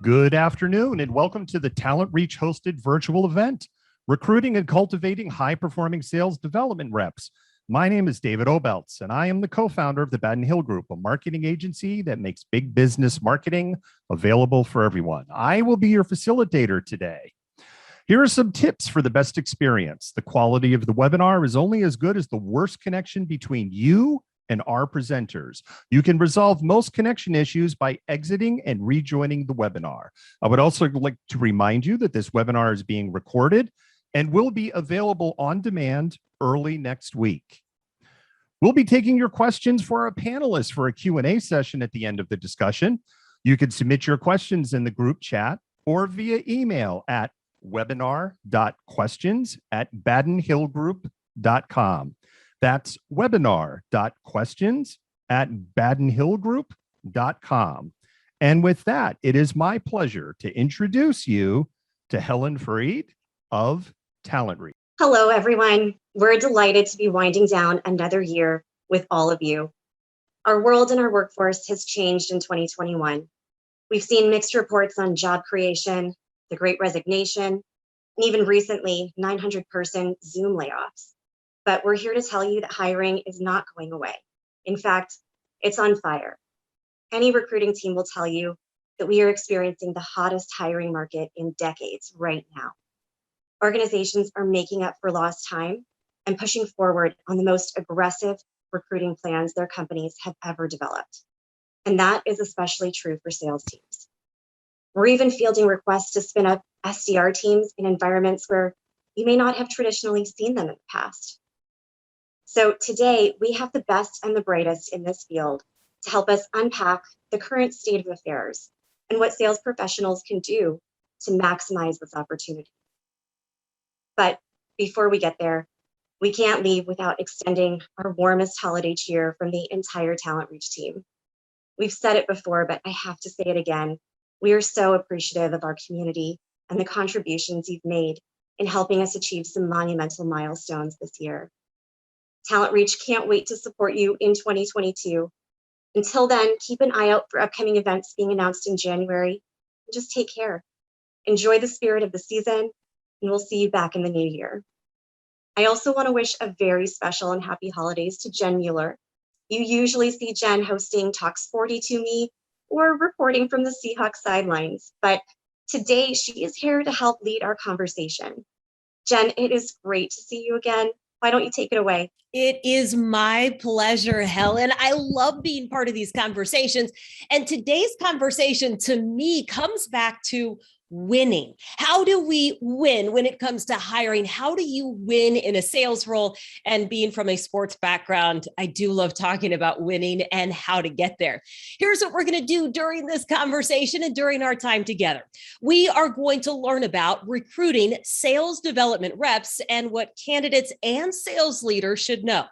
Good afternoon and welcome to the TalentReach hosted virtual event, Recruiting and Cultivating High-Performing Sales Development Reps. My name is David Obelts, and I am the co-founder of the Badon Group, a marketing agency that makes big business marketing available for everyone. I will be your facilitator today. Here are some tips for the best experience. The quality of the webinar is only as good as the worst connection between you and our presenters. You can resolve most connection issues by exiting and rejoining the webinar. I would also like to remind you that this webinar is being recorded and will be available on demand early next week. We'll be taking your questions for our panelists for a Q&A session at the end of the discussion. You can submit your questions in the group chat or via email at webinar.questions@badonhillgroup.com. That's webinar.questions@badonhillgroup.com. And with that, it is my pleasure to introduce you to Helen Freed of TalentReach. Hello, everyone. We're delighted to be winding down another year with all of you. Our world and our workforce has changed in 2021. We've seen mixed reports on job creation, the Great Resignation, and even recently, 900-person Zoom layoffs. But we're here to tell you that hiring is not going away. In fact, it's on fire. Any recruiting team will tell you that we are experiencing the hottest hiring market in decades right now. Organizations are making up for lost time and pushing forward on the most aggressive recruiting plans their companies have ever developed. And that is especially true for sales teams. We're even fielding requests to spin up SDR teams in environments where you may not have traditionally seen them in the past. So today, we have the best and the brightest in this field to help us unpack the current state of affairs and what sales professionals can do to maximize this opportunity. But before we get there, we can't leave without extending our warmest holiday cheer from the entire TalentReach team. We've said it before, but I have to say it again. We are so appreciative of our community and the contributions you've made in helping us achieve some monumental milestones this year. TalentReach can't wait to support you in 2022. Until then, keep an eye out for upcoming events being announced in January. And just take care. Enjoy the spirit of the season, and we'll see you back in the new year. I also want to wish a very special and happy holidays to Jen Mueller. You usually see Jen hosting Talk Sporty to me or reporting from the Seahawks sidelines, but today she is here to help lead our conversation. Jen, it is great to see you again. Why don't you take it away? It is my pleasure, Helen. I love being part of these conversations. And today's conversation to me comes back to winning. How do we win when it comes to hiring? How do you win in a sales role? And being from a sports background, I do love talking about winning and how to get there. Here's what we're going to do during this conversation and during our time together. We are going to learn about recruiting sales development reps and what candidates and sales leaders should know.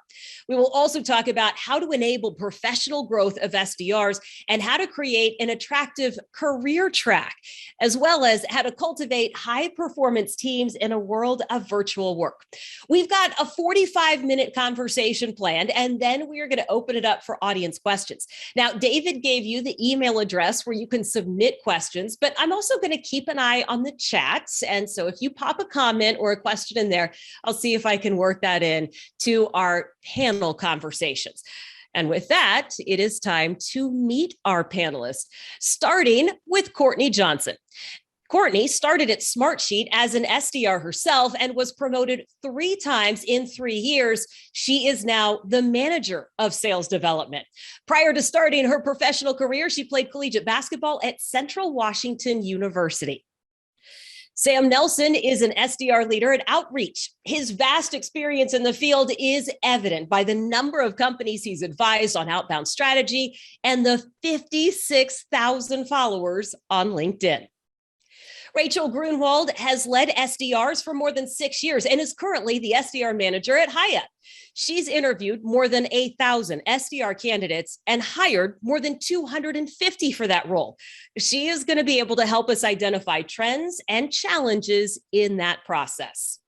We will also talk about how to enable professional growth of SDRs and how to create an attractive career track, as well as how to cultivate high-performance teams in a world of virtual work. We've got a 45-minute conversation planned, and then we are going to open it up for audience questions. Now, David gave you the email address where you can submit questions, but I'm also going to keep an eye on the chats. And so if you pop a comment or a question in there, I'll see if I can work that in to our panel conversations. And with that, it is time to meet our panelists, starting with Courtney Johnson. Courtney started at Smartsheet as an SDR herself and was promoted 3 times in 3 years. She is now the manager of sales development. Prior to starting her professional career, she played collegiate basketball at Central Washington University. Sam Nelson is an SDR leader at Outreach. His vast experience in the field is evident by the number of companies he's advised on outbound strategy and the 56,000 followers on LinkedIn. Rachel Gruenwald has led SDRs for more than 6 years and is currently the SDR manager at Hiya. She's interviewed more than 1,000 SDR candidates and hired more than 250 for that role. She is going to be able to help us identify trends and challenges in that process.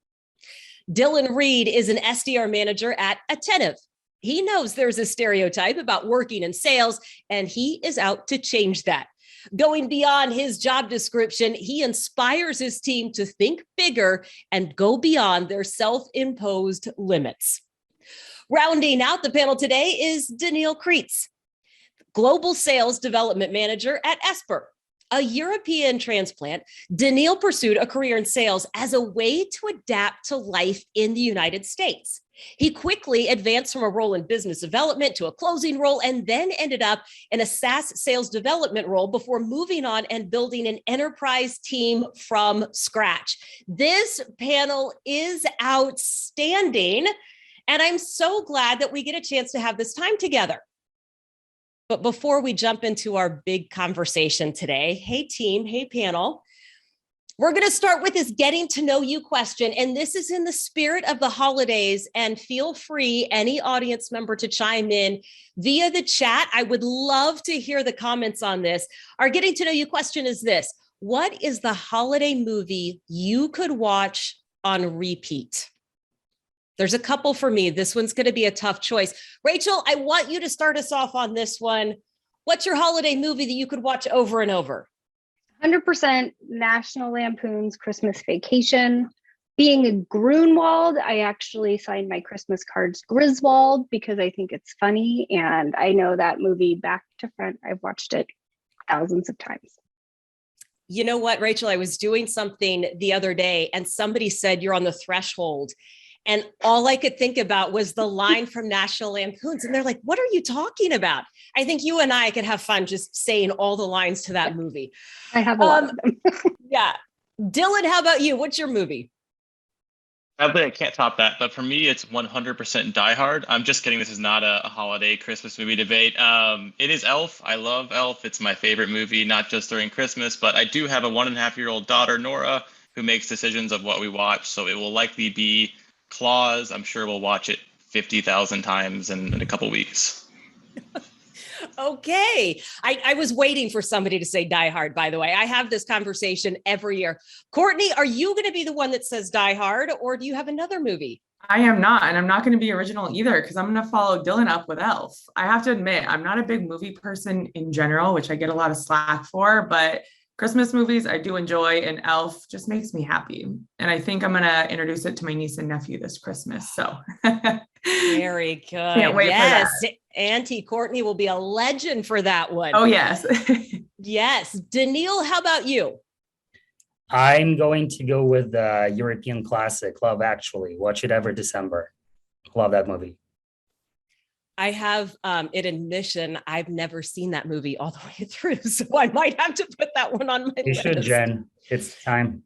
Dylan Reed is an SDR manager at Attentive. He knows there's a stereotype about working in sales, and he is out to change that. Going beyond his job description, he inspires his team to think bigger and go beyond their self-imposed limits. Rounding out the panel today is Daniil Krets, Global Sales Development Manager at Esper. A European transplant, Daniil pursued a career in sales as a way to adapt to life in the United States. He quickly advanced from a role in business development to a closing role, and then ended up in a SaaS sales development role before moving on and building an enterprise team from scratch. This panel is outstanding, and I'm so glad that we get a chance to have this time together. But before we jump into our big conversation today, hey team, hey panel, we're going to start with this getting to know you question. And this is in the spirit of the holidays, and feel free, any audience member, to chime in via the chat. I would love to hear the comments on this. Our getting to know you question is this: what is the holiday movie you could watch on repeat? There's a couple for me. This one's going to be a tough choice. Rachel, I want you to start us off on this one. What's your holiday movie that you could watch over and over? 100% National Lampoon's Christmas Vacation. Being a Gruenwald, I actually signed my Christmas cards Griswold because I think it's funny. And I know that movie back to front. I've watched it thousands of times. You know what, Rachel? I was doing something the other day and somebody said, you're on the threshold. And all I could think about was the line from National Lampoons. And they're like, what are you talking about? I think you and I could have fun just saying all the lines to that movie. I have a lot of them. Yeah. Dylan, how about you? What's your movie? Sadly, I can't top that. But for me, it's 100% Die Hard. I'm just kidding. This is not a holiday Christmas movie debate. It is Elf. I love Elf. It's my favorite movie, not just during Christmas, but I do have a 1.5-year-old daughter, Nora, who makes decisions of what we watch. So it will likely be Claws. I'm sure we'll watch it 50,000 times in a couple weeks. Okay. I was waiting for somebody to say Die Hard, by the way. I have this conversation every year. Courtney, are you going to be the one that says Die Hard, or do you have another movie? I am not, and I'm not going to be original either, because I'm going to follow Dylan up with Elf. I have to admit, I'm not a big movie person in general, which I get a lot of slack for, but Christmas movies I do enjoy, and Elf just makes me happy. And I think I'm going to introduce it to my niece and nephew this Christmas. So very good. Can't wait for that. Auntie Courtney will be a legend for that one. Oh, yes. Yes. Daniil, how about you? I'm going to go with the European classic, Love Actually. Watch it every December. Love that movie. I have an admission. I've never seen that movie all the way through, so I might have to put that one on my list. You should, Jen. It's time.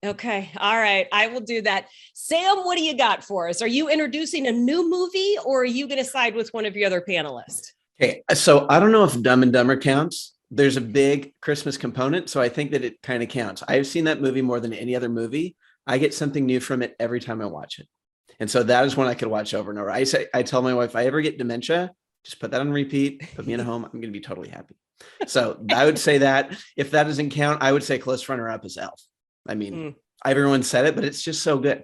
Okay. All right. I will do that. Sam, what do you got for us? Are you introducing a new movie, or are you going to side with one of your other panelists? Okay. So I don't know if Dumb and Dumber counts. There's a big Christmas component, so I think that it kind of counts. I've seen that movie more than any other movie. I get something new from it every time I watch it. And so that is one I could watch over and over. I tell my wife, if I ever get dementia, just put that on repeat, put me in a home. I'm going to be totally happy. So I would say that. If that doesn't count, I would say close runner up is Elf. I mean, everyone said it, but it's just so good.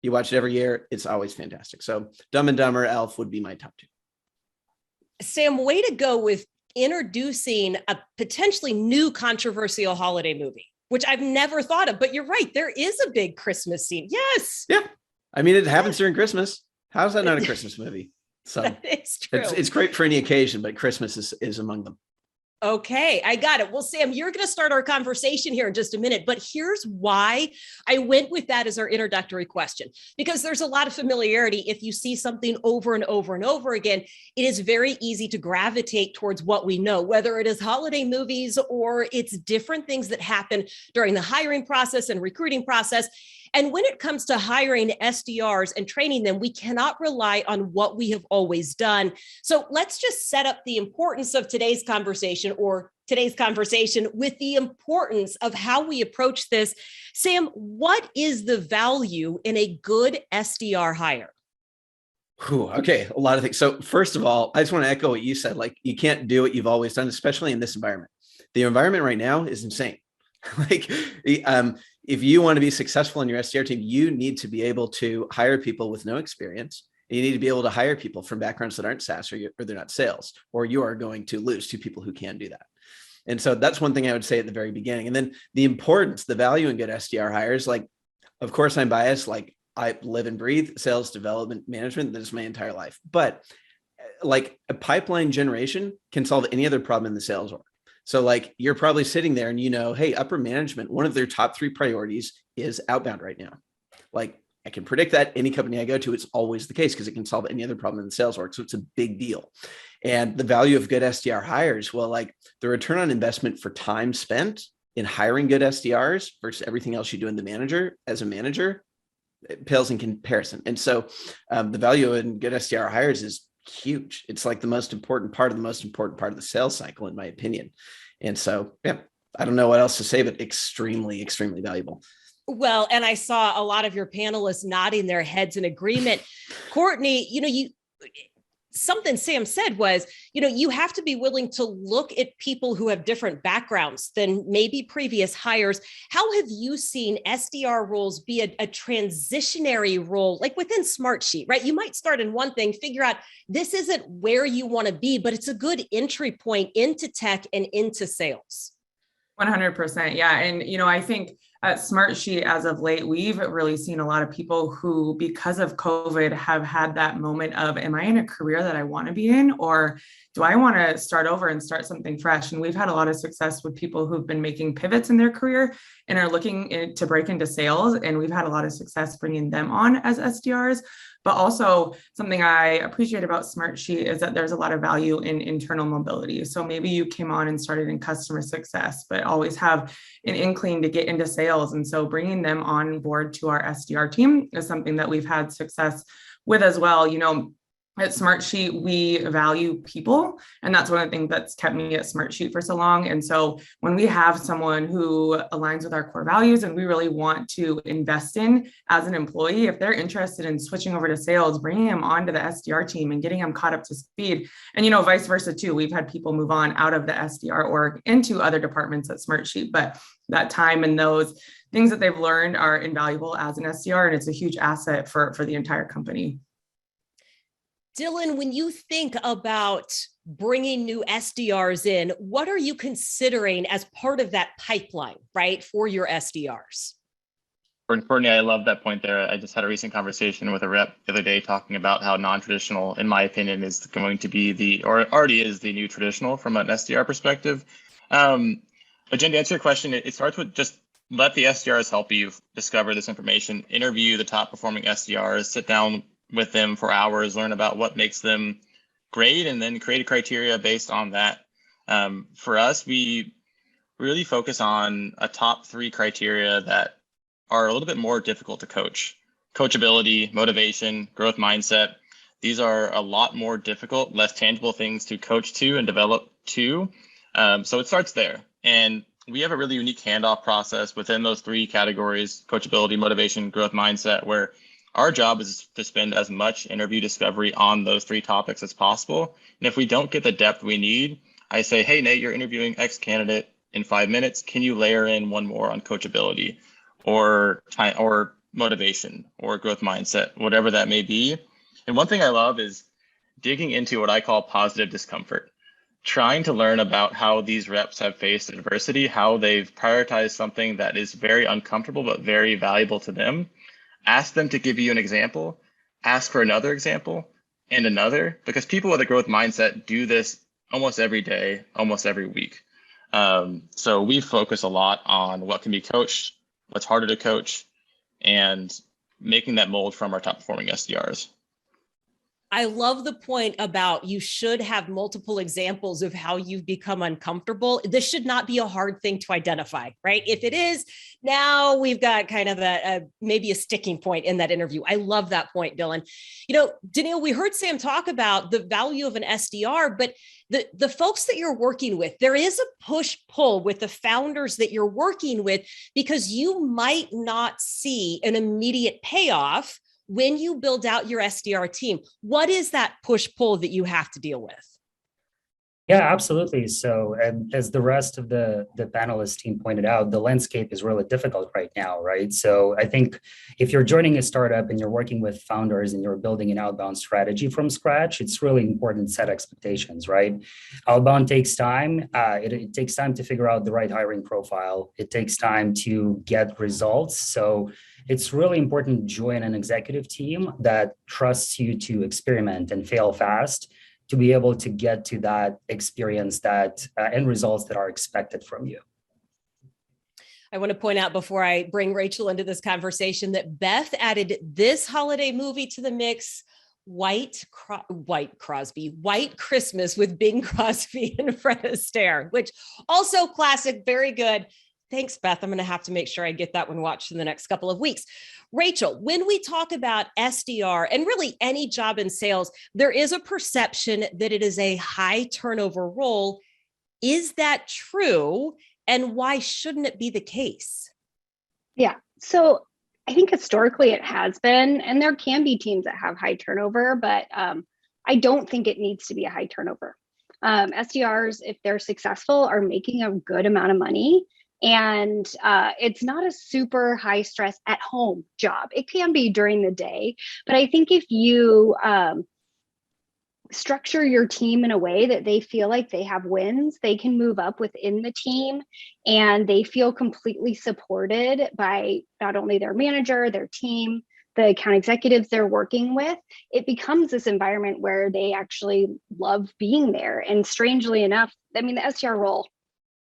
You watch it every year. It's always fantastic. So Dumb and Dumber, Elf would be my top two. Sam, way to go with introducing a potentially new controversial holiday movie, which I've never thought of, but you're right. There is a big Christmas scene. Yes. Yeah. I mean, it happens during Christmas. How's that not a Christmas movie? So it's true. It's great for any occasion, but Christmas is among them. Okay, I got it. Well, Sam, you're going to start our conversation here in just a minute, but here's why I went with that as our introductory question, because there's a lot of familiarity. If you see something over and over and over again, it is very easy to gravitate towards what we know, whether it is holiday movies or it's different things that happen during the hiring process and recruiting process. And when it comes to hiring SDRs and training them, we cannot rely on what we have always done. So let's just set up the importance of today's conversation with the importance of how we approach this. Sam, what is the value in a good SDR hire? Okay, a lot of things. So first of all, I just want to echo what you said. Like, you can't do what you've always done, especially in this environment. The environment right now is insane. If you want to be successful in your SDR team, you need to be able to hire people with no experience. You need to be able to hire people from backgrounds that aren't SaaS or they're not sales, or you are going to lose to people who can do that. And so that's one thing I would say at the very beginning. And then the importance, the value in good SDR hires, like, of course I'm biased, like I live and breathe sales development management. This is my entire life, but like a pipeline generation can solve any other problem in the sales org. So like you're probably sitting there and hey, upper management, one of their top 3 priorities is outbound right now. Like I can predict that any company I go to, it's always the case because it can solve any other problem in the sales org. So it's a big deal. And the value of good SDR hires, well, like the return on investment for time spent in hiring good SDRs versus everything else you do in the manager as a manager, it pales in comparison. And so the value in good SDR hires is huge. It's like the most important part of the sales cycle, in my opinion. And so, yeah, I don't know what else to say, but extremely, extremely valuable. Well, and I saw a lot of your panelists nodding their heads in agreement. Courtney, something Sam said was, you have to be willing to look at people who have different backgrounds than maybe previous hires. How have you seen SDR roles be a transitionary role, like within Smartsheet, right? You might start in one thing, figure out this isn't where you want to be, but it's a good entry point into tech and into sales. 100%. Yeah. And, I think at Smartsheet as of late, we've really seen a lot of people who, because of COVID, have had that moment of, am I in a career that I want to be in, or do I want to start over and start something fresh? And we've had a lot of success with people who've been making pivots in their career and are looking to break into sales. And we've had a lot of success bringing them on as SDRs. But also something I appreciate about Smartsheet is that there's a lot of value in internal mobility. So maybe you came on and started in customer success, but always have an inkling to get into sales. And so bringing them on board to our SDR team is something that we've had success with as well. At Smartsheet, we value people, and that's one of the things that's kept me at Smartsheet for so long. And so when we have someone who aligns with our core values and we really want to invest in as an employee, if they're interested in switching over to sales, bringing them onto the SDR team and getting them caught up to speed, and vice versa too. We've had people move on out of the SDR org into other departments at Smartsheet, but that time and those things that they've learned are invaluable as an SDR, and it's a huge asset for the entire company. Dylan, when you think about bringing new SDRs in, what are you considering as part of that pipeline, right, for your SDRs? Courtney, I love that point there. I just had a recent conversation with a rep the other day talking about how non-traditional, in my opinion, is going to be or already is the new traditional from an SDR perspective. But Jen, to answer your question, it starts with just let the SDRs help you discover this information, interview the top performing SDRs, sit down with them for hours, learn about what makes them great, and then create a criteria based on that. For us, we really focus on a top 3 criteria that are a little bit more difficult to coach. Coachability, motivation, growth mindset. These are a lot more difficult, less tangible things to coach to and develop to. So it starts there. And we have a really unique handoff process within those 3 categories: coachability, motivation, growth mindset, where our job is to spend as much interview discovery on those 3 topics as possible. And if we don't get the depth we need, I say, hey, Nate, you're interviewing X candidate in 5 minutes. Can you layer in one more on coachability or time or motivation or growth mindset, whatever that may be? And one thing I love is digging into what I call positive discomfort, trying to learn about how these reps have faced adversity, how they've prioritized something that is very uncomfortable but very valuable to them. Ask them to give you an example, ask for another example and another, because people with a growth mindset do this almost every day, almost every week. So we focus a lot on what can be coached, what's harder to coach, and making that mold from our top performing SDRs. I love the point about you should have multiple examples of how you've become uncomfortable. This should not be a hard thing to identify, right? If it is, now we've got kind of maybe a sticking point in that interview. I love that point, Dylan. Daniil, we heard Sam talk about the value of an SDR, but the folks that you're working with, there is a push-pull with the founders that you're working with, because you might not see an immediate payoff when you build out your SDR team. What is that push-pull that you have to deal with? Yeah, absolutely. So, and as the rest of the panelist team pointed out, the landscape is really difficult right now, right? So, I think if you're joining a startup and you're working with founders and you're building an outbound strategy from scratch, it's really important to set expectations, right? Outbound takes time. It takes time to figure out the right hiring profile. It takes time to get results. So, it's really important to join an executive team that trusts you to experiment and fail fast to be able to get to that experience that and results that are expected from you. I want to point out before I bring Rachel into this conversation that Beth added this holiday movie to the mix, White Christmas with Bing Crosby and Fred Astaire, which also classic, very good. Thanks, Beth. I'm going to have to make sure I get that one watched in the next couple of weeks. Rachel, when we talk about SDR and really any job in sales, there is a perception that it is a high turnover role. Is that true? And why shouldn't it be the case? Yeah. So I think historically it has been, and there can be teams that have high turnover, but I don't think it needs to be a high turnover. SDRs, if they're successful, are making a good amount of money. And it's not a super high stress at home job. It can be during the day, but I think if you structure your team in a way that they feel like they have wins, they can move up within the team and they feel completely supported by not only their manager, their team, the account executives they're working with, it becomes this environment where they actually love being there. And strangely enough, I mean, the SDR role,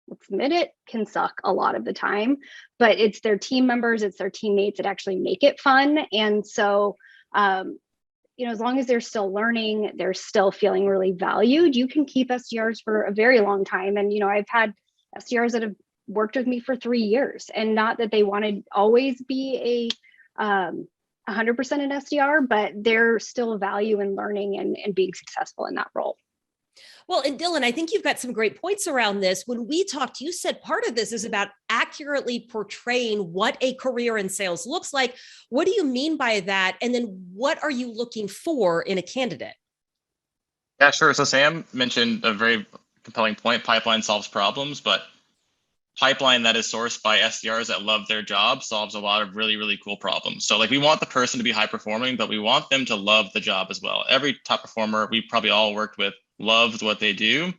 let's admit it, can suck a lot of the time, but it's their team members, it's their teammates that actually make it fun. And so, as long as they're still learning, they're still feeling really valued, you can keep SDRs for a very long time. And, I've had SDRs that have worked with me for 3 years, and not that they want to always be a 100% an SDR, but they're still value in learning and being successful in that role. Well, and Dylan, I think you've got some great points around this. When we talked, you said part of this is about accurately portraying what a career in sales looks like. What do you mean by that? And then what are you looking for in a candidate? Yeah, sure. So Sam mentioned a very compelling point. Pipeline solves problems, but pipeline that is sourced by SDRs that love their job solves a lot of really, really cool problems. So we want the person to be high performing, but we want them to love the job as well. Every top performer we probably all worked with loves what they do. So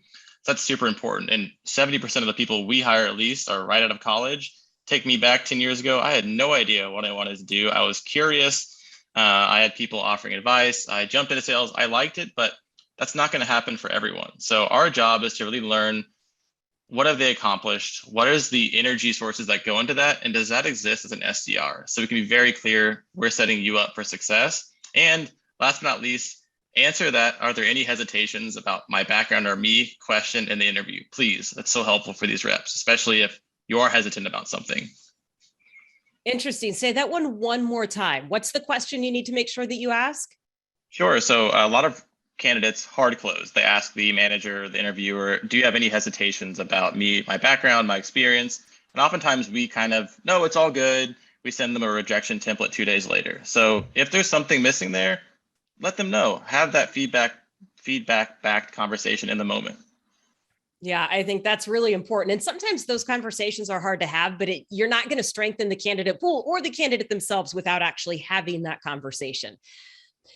that's super important. And 70% of the people we hire at least are right out of college. Take me back 10 years ago. I had no idea what I wanted to do. I was curious. I had people offering advice. I jumped into sales. I liked it, but that's not going to happen for everyone. So our job is to really learn, what have they accomplished? What is the energy sources that go into that? And does that exist as an SDR? So we can be very clear, we're setting you up for success. And last but not least, answer that. Are there any hesitations about my background or me question in the interview? Please, that's so helpful for these reps, especially if you are hesitant about something. Interesting. Say that one more time. What's the question you need to make sure that you ask? Sure. So a lot of candidates hard close. They ask the manager, the interviewer, do you have any hesitations about me, my background, my experience? And oftentimes we no, it's all good. We send them a rejection template 2 days later. So if there's something missing there, let them know. Have that feedback-backed conversation in the moment. Yeah, I think that's really important. And sometimes those conversations are hard to have, but you're not going to strengthen the candidate pool or the candidate themselves without actually having that conversation.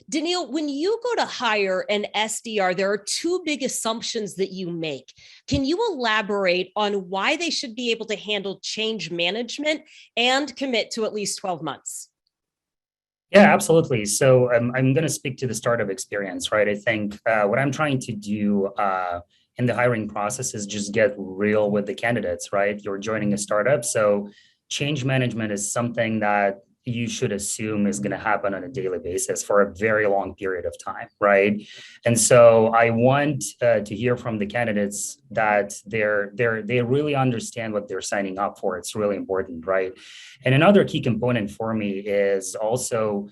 Daniil, when you go to hire an SDR, there are two big assumptions that you make. Can you elaborate on why they should be able to handle change management and commit to at least 12 months? Yeah, absolutely. So I'm going to speak to the startup experience, right? I think what I'm trying to do in the hiring process is just get real with the candidates, right? You're joining a startup. So change management is something that you should assume is going to happen on a daily basis for a very long period of time, right? And so I want to hear from the candidates that they really understand what they're signing up for. It's really important, right? And another key component for me is also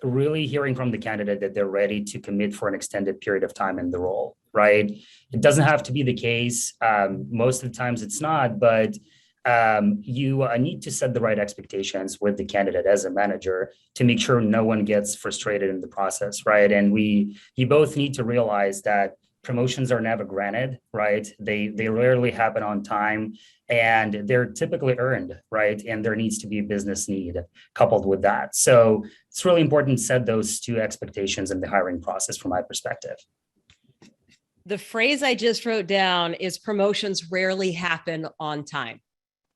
really hearing from the candidate that they're ready to commit for an extended period of time in the role, right? It doesn't have to be the case. Most of the times it's not, but you need to set the right expectations with the candidate as a manager to make sure no one gets frustrated in the process, right? And you both need to realize that promotions are never granted, right? They rarely happen on time, and they're typically earned, right? And there needs to be a business need coupled with that. So it's really important to set those two expectations in the hiring process from my perspective. The phrase I just wrote down is promotions rarely happen on time.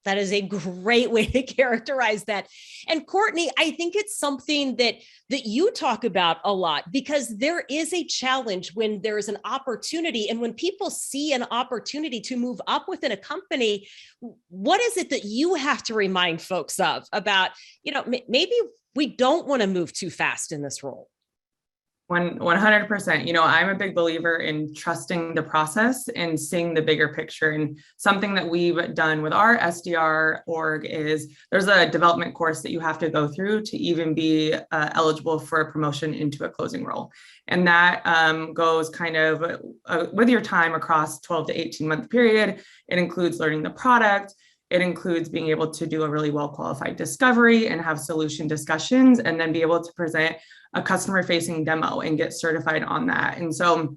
That is a great way to characterize that. And Courtney, I think it's something that you talk about a lot, because there is a challenge when there's an opportunity, and when people see an opportunity to move up within a company, what is it that you have to remind folks of about, maybe we don't want to move too fast in this role? 100%. I'm a big believer in trusting the process and seeing the bigger picture. And something that we've done with our SDR org is there's a development course that you have to go through to even be eligible for a promotion into a closing role. And that goes kind of with your time across 12 to 18 month period. It includes learning the product. It includes being able to do a really well-qualified discovery and have solution discussions, and then be able to present a customer-facing demo and get certified on that. And so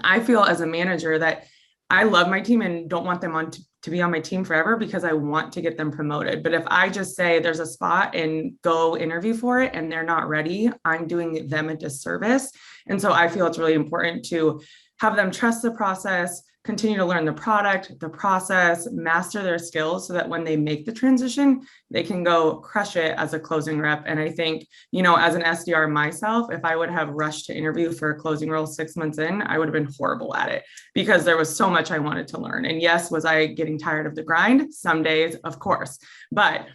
I feel as a manager that I love my team and don't want them to be on my team forever, because I want to get them promoted. But if I just say there's a spot and go interview for it and they're not ready, I'm doing them a disservice. And so I feel it's really important to have them trust the process, continue to learn the product, the process, master their skills, so that when they make the transition, they can go crush it as a closing rep. And I think, as an SDR myself, if I would have rushed to interview for a closing role 6 months in, I would have been horrible at it, because there was so much I wanted to learn. And yes, was I getting tired of the grind? Some days, of course, but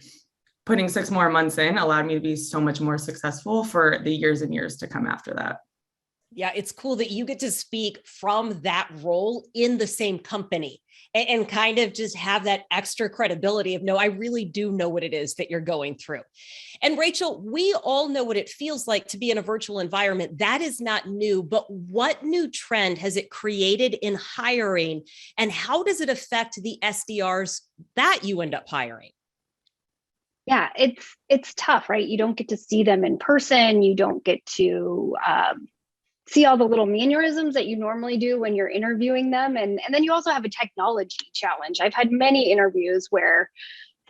putting 6 more months in allowed me to be so much more successful for the years and years to come after that. Yeah, it's cool that you get to speak from that role in the same company and kind of just have that extra credibility of, no, I really do know what it is that you're going through. And Rachel, we all know what it feels like to be in a virtual environment. That is not new, but what new trend has it created in hiring, and how does it affect the SDRs that you end up hiring? Yeah, it's tough, right? You don't get to see them in person. You don't get to see all the little mannerisms that you normally do when you're interviewing them. And then you also have a technology challenge. I've had many interviews where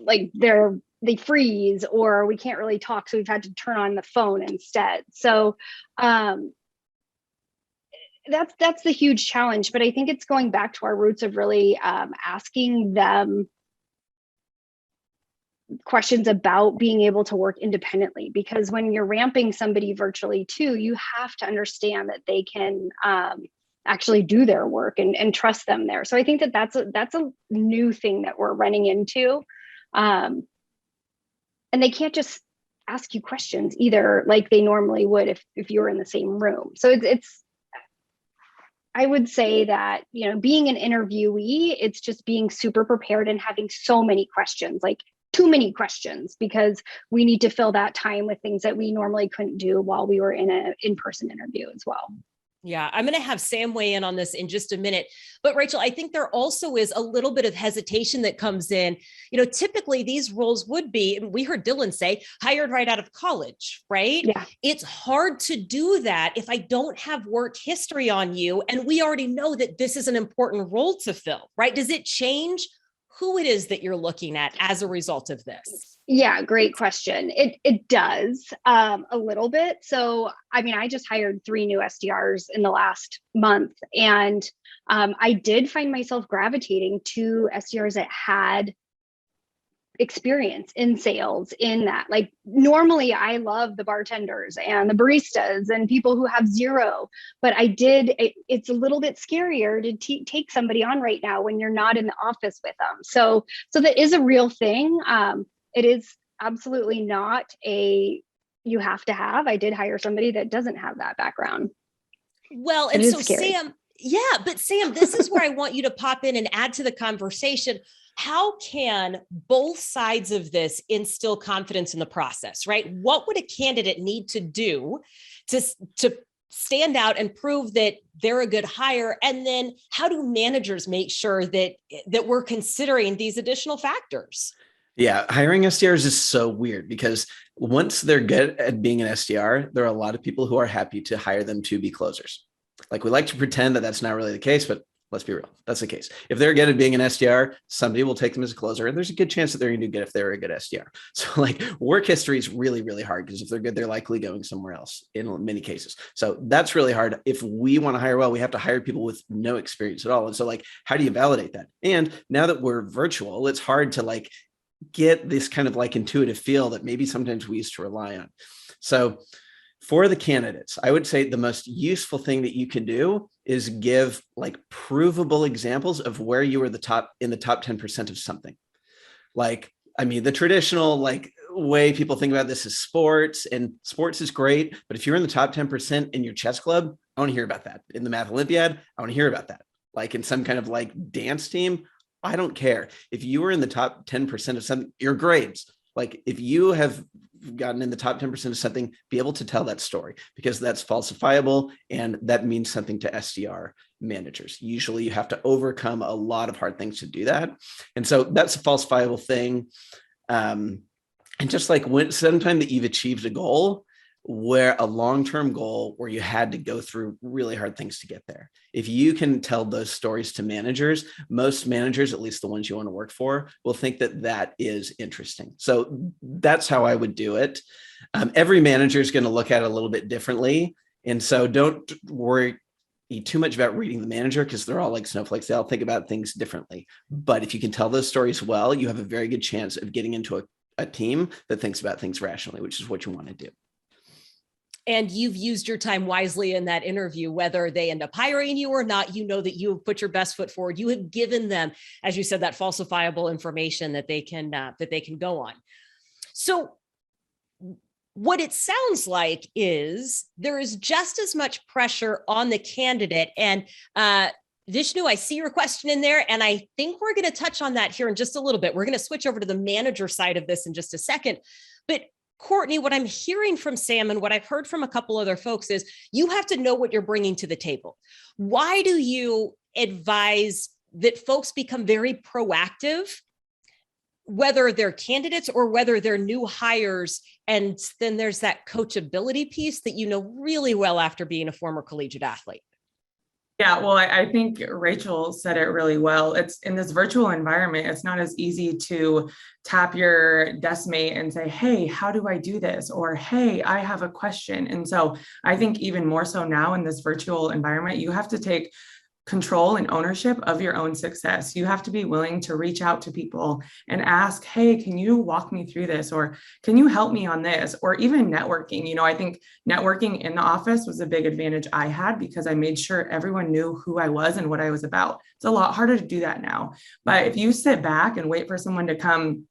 like they freeze, or we can't really talk, so we've had to turn on the phone instead. So that's the huge challenge. But I think it's going back to our roots of really asking them questions about being able to work independently, because when you're ramping somebody virtually too, you have to understand that they can actually do their work and trust them there. So I think that's a new thing that we're running into. And they can't just ask you questions either like they normally would if you were in the same room. So it's I would say that, being an interviewee, it's just being super prepared and having so many questions, like too many questions, because we need to fill that time with things that we normally couldn't do while we were in an in-person interview as well. Yeah, I'm going to have Sam weigh in on this in just a minute. But Rachel, I think there also is a little bit of hesitation that comes in. Typically these roles would be, and we heard Dylan say, hired right out of college, right? Yeah. It's hard to do that if I don't have work history on you. And we already know that this is an important role to fill, right? Does it change who it is that you're looking at as a result of this? Yeah, great question. It does a little bit. So, I just hired 3 new SDRs in the last month, and I did find myself gravitating to SDRs that had experience in sales in that. Like normally I love the bartenders and the baristas and people who have zero, but it's a little bit scarier to take somebody on right now when you're not in the office with them. So that is a real thing. It is absolutely not you have to have. I did hire somebody that doesn't have that background. Well, and so Sam, Sam, this is where I want you to pop in and add to the conversation. How can both sides of this instill confidence in the process, right? What would a candidate need to do to stand out and prove that they're a good hire? And then how do managers make sure that we're considering these additional factors? Yeah, hiring SDRs is so weird, because once they're good at being an SDR, there are a lot of people who are happy to hire them to be closers. Like we like to pretend that that's not really the case, but let's be real. That's the case. If they're good at being an SDR, somebody will take them as a closer. And there's a good chance that they're going to do good if they're a good SDR. So like work history is really, really hard because if they're good, they're likely going somewhere else in many cases. So that's really hard. If we want to hire well, we have to hire people with no experience at all. And so like, how do you validate that? And now that we're virtual, it's hard to like get this kind of like intuitive feel that maybe sometimes we used to rely on. So for the candidates, I would say the most useful thing that you can do is give like provable examples of where you were in the top 10% of something. Like, I mean, the traditional like way people think about this is sports, and sports is great. But if you're in the top 10% in your chess club, I want to hear about that. In the math Olympiad, I want to hear about that. Like in some kind of like dance team, I don't care. If you were in the top 10% of something, your grades, like if you have gotten in the top 10% of something, be able to tell that story because that's falsifiable and that means something to SDR managers. Usually you have to overcome a lot of hard things to do that. And so that's a falsifiable thing. And just like when sometime that you've achieved a goal, where a long-term goal where you had to go through really hard things to get there. If you can tell those stories to managers, most managers, at least the ones you want to work for, will think that that is interesting. So that's how I would do it. Every manager is going to look at it a little bit differently. And so don't worry too much about reading the manager because they're all like snowflakes. They all think about things differently. But if you can tell those stories well, you have a very good chance of getting into a team that thinks about things rationally, which is what you want to do. And you've used your time wisely in that interview, whether they end up hiring you or not, you know that you have put your best foot forward. You have given them, as you said, that falsifiable information that they can go on. So what it sounds like is there is just as much pressure on the candidate. And Vishnu, I see your question in there, and I think we're going to touch on that here in just a little bit. We're going to switch over to the manager side of this in just a second. But Courtney, what I'm hearing from Sam and what I've heard from a couple other folks is you have to know what you're bringing to the table. Why do you advise that folks become very proactive, whether they're candidates or whether they're new hires? And then there's that coachability piece that you know really well after being a former collegiate athlete. Yeah, well, I think Rachel said it really well. It's in this virtual environment, it's not as easy to tap your desk mate and say, hey, how do I do this? Or, hey, I have a question. And so I think even more so now in this virtual environment, you have to take control and ownership of your own success. You have to be willing to reach out to people and ask, hey, can you walk me through this? Or can you help me on this? Or even networking. You know, I think networking in the office was a big advantage I had because I made sure everyone knew who I was and what I was about. It's a lot harder to do that now. But if you sit back and wait for someone to come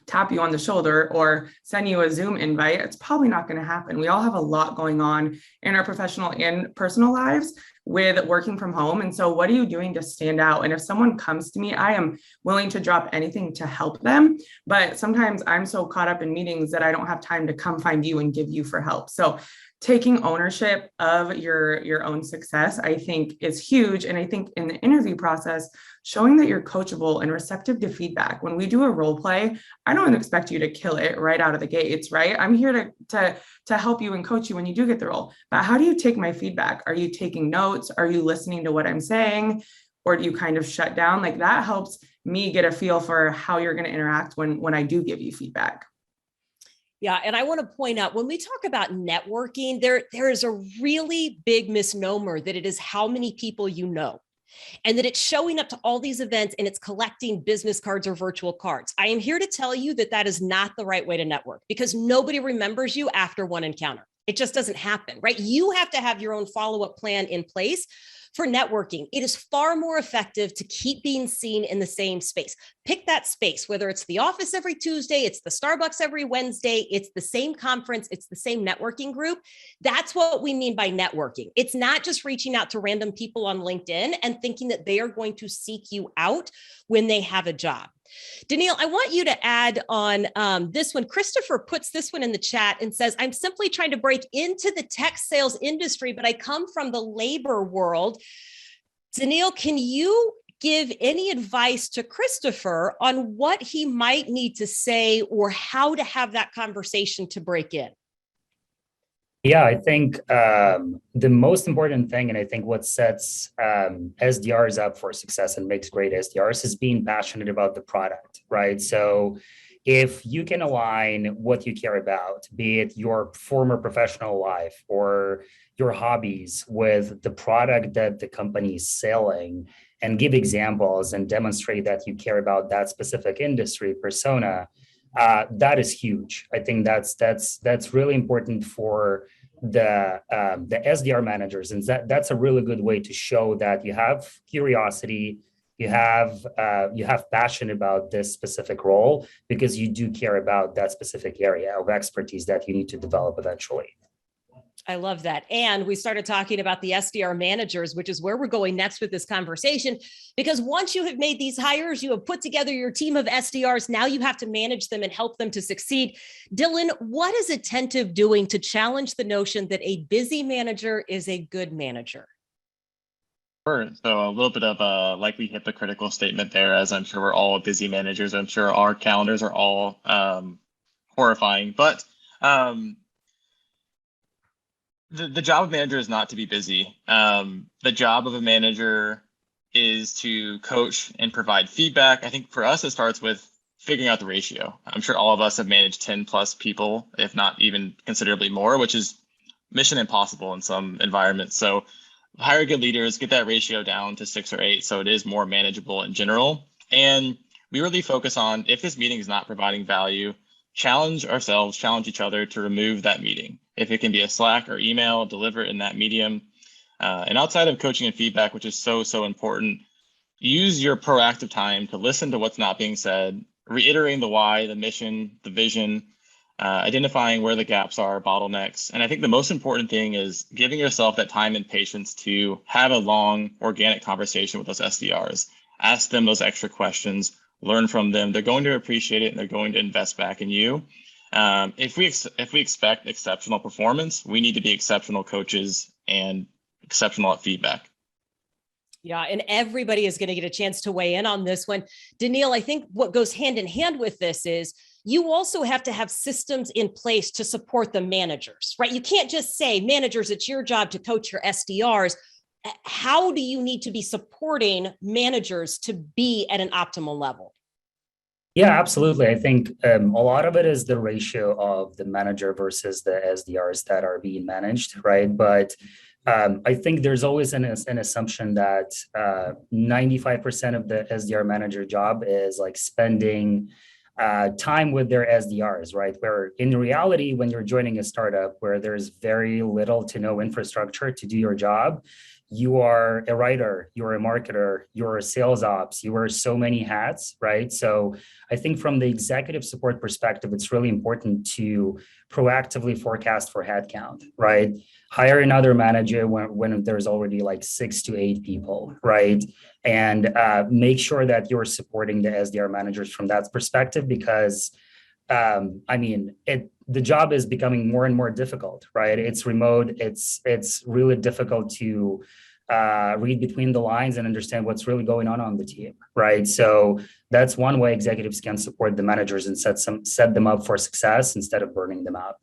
tap you on the shoulder or send you a Zoom invite, it's probably not going to happen. We all have a lot going on in our professional and personal lives with working from home. And so what are you doing to stand out? And if someone comes to me, I am willing to drop anything to help them. But sometimes I'm so caught up in meetings that I don't have time to come find you and give you for help. So taking ownership of your own success, I think is huge. And I think in the interview process, showing that you're coachable and receptive to feedback. When we do a role play, I don't expect you to kill it right out of the gates, right? I'm here to help you and coach you when you do get the role. But how do you take my feedback? Are you taking notes? Are you listening to what I'm saying? Or do you kind of shut down? Like that helps me get a feel for how you're going to interact when I do give you feedback. Yeah. And I want to point out when we talk about networking, there is a really big misnomer that it is how many people you know, and that it's showing up to all these events and it's collecting business cards or virtual cards. I am here to tell you that that is not the right way to network because nobody remembers you after one encounter. It just doesn't happen, right? You have to have your own follow-up plan in place. For networking, it is far more effective to keep being seen in the same space. Pick that space, whether it's the office every Tuesday, it's the Starbucks every Wednesday, it's the same conference, it's the same networking group. That's what we mean by networking. It's not just reaching out to random people on LinkedIn and thinking that they are going to seek you out when they have a job. Daniil, I want you to add on this one. Christopher puts this one in the chat and says, I'm simply trying to break into the tech sales industry, but I come from the labor world. Daniil, can you give any advice to Christopher on what he might need to say or how to have that conversation to break in? Yeah, I think the most important thing, and I think what sets SDRs up for success and makes great SDRs is being passionate about the product, right? So if you can align what you care about, be it your former professional life or your hobbies, with the product that the company is selling, and give examples and demonstrate that you care about that specific industry persona, that is huge. I think that's really important for the SDR managers, and that's a really good way to show that you have curiosity, you have passion about this specific role because you do care about that specific area of expertise that you need to develop eventually. I love that. And we started talking about the SDR managers, which is where we're going next with this conversation, because once you have made these hires, you have put together your team of SDRs. Now you have to manage them and help them to succeed. Dylan, what is Attentive doing to challenge the notion that a busy manager is a good manager? Sure. So a little bit of a likely hypocritical statement there, as I'm sure we're all busy managers. I'm sure our calendars are all horrifying, but the job of a manager is not to be busy. The job of a manager is to coach and provide feedback. I think for us, it starts with figuring out the ratio. I'm sure all of us have managed 10 plus people, if not even considerably more, which is mission impossible in some environments. So hire good leaders, get that ratio down to 6 or 8 so it is more manageable in general. And we really focus on, if this meeting is not providing value, challenge ourselves, challenge each other to remove that meeting. If it can be a Slack or email, deliver it in that medium. And outside of coaching and feedback, which is so important, use your proactive time to listen to what's not being said, reiterating the why, the mission, the vision, identifying where the gaps are, bottlenecks. And I think the most important thing is giving yourself that time and patience to have a long, organic conversation with those SDRs. Ask them those extra questions, learn from them. They're going to appreciate it and they're going to invest back in you. If we expect exceptional performance, we need to be exceptional coaches and exceptional at feedback. Yeah, and everybody is going to get a chance to weigh in on this one. Daniil, I think what goes hand in hand with this is you also have to have systems in place to support the managers, right? You can't just say, managers, it's your job to coach your SDRs. How do you need to be supporting managers to be at an optimal level? Yeah, absolutely. I think a lot of it is the ratio of the manager versus the SDRs that are being managed, right? But I think there's always an assumption that 95% of the SDR manager job is like spending time with their SDRs, right? Where in reality, when you're joining a startup where there's very little to no infrastructure to do your job, you are a writer, you're a marketer, you're a sales ops, you wear so many hats, right? So I think from the executive support perspective, it's really important to proactively forecast for headcount, right? Hire another manager when there's already like 6 to 8 people, right? And make sure that you're supporting the SDR managers from that perspective, because the job is becoming more and more difficult, right? It's remote. It's really difficult to read between the lines and understand what's really going on the team, right? So that's one way executives can support the managers and set them up for success instead of burning them out.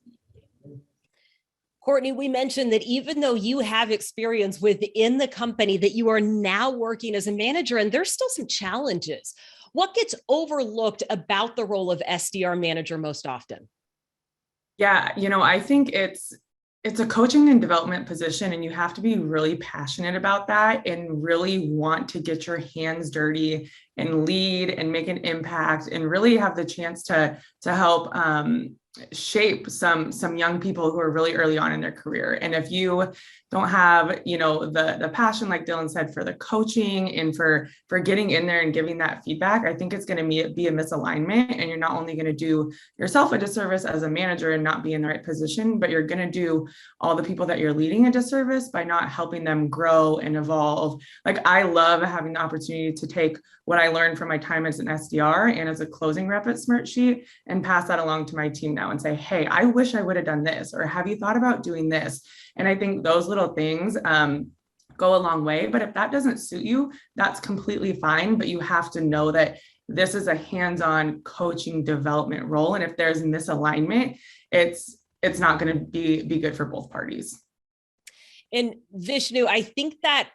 Courtney, we mentioned that even though you have experience within the company, that you are now working as a manager, and there's still some challenges. What gets overlooked about the role of SDR manager most often? Yeah, I think it's a coaching and development position, and you have to be really passionate about that and really want to get your hands dirty and lead and make an impact and really have the chance to help shape some young people who are really early on in their career. And if you don't have, the passion, like Dylan said, for the coaching and for getting in there and giving that feedback, I think it's going to be a misalignment. And you're not only going to do yourself a disservice as a manager and not be in the right position, but you're going to do all the people that you're leading a disservice by not helping them grow and evolve. Like, I love having the opportunity to take what I learned from my time as an SDR and as a closing rep at Smartsheet and pass that along to my team now and say, hey, I wish I would have done this, or have you thought about doing this? And I think those little things go a long way. But if that doesn't suit you, that's completely fine. But you have to know that this is a hands-on coaching development role. And if there's misalignment, it's it's not going to be good for both parties. And Vishnu, I think that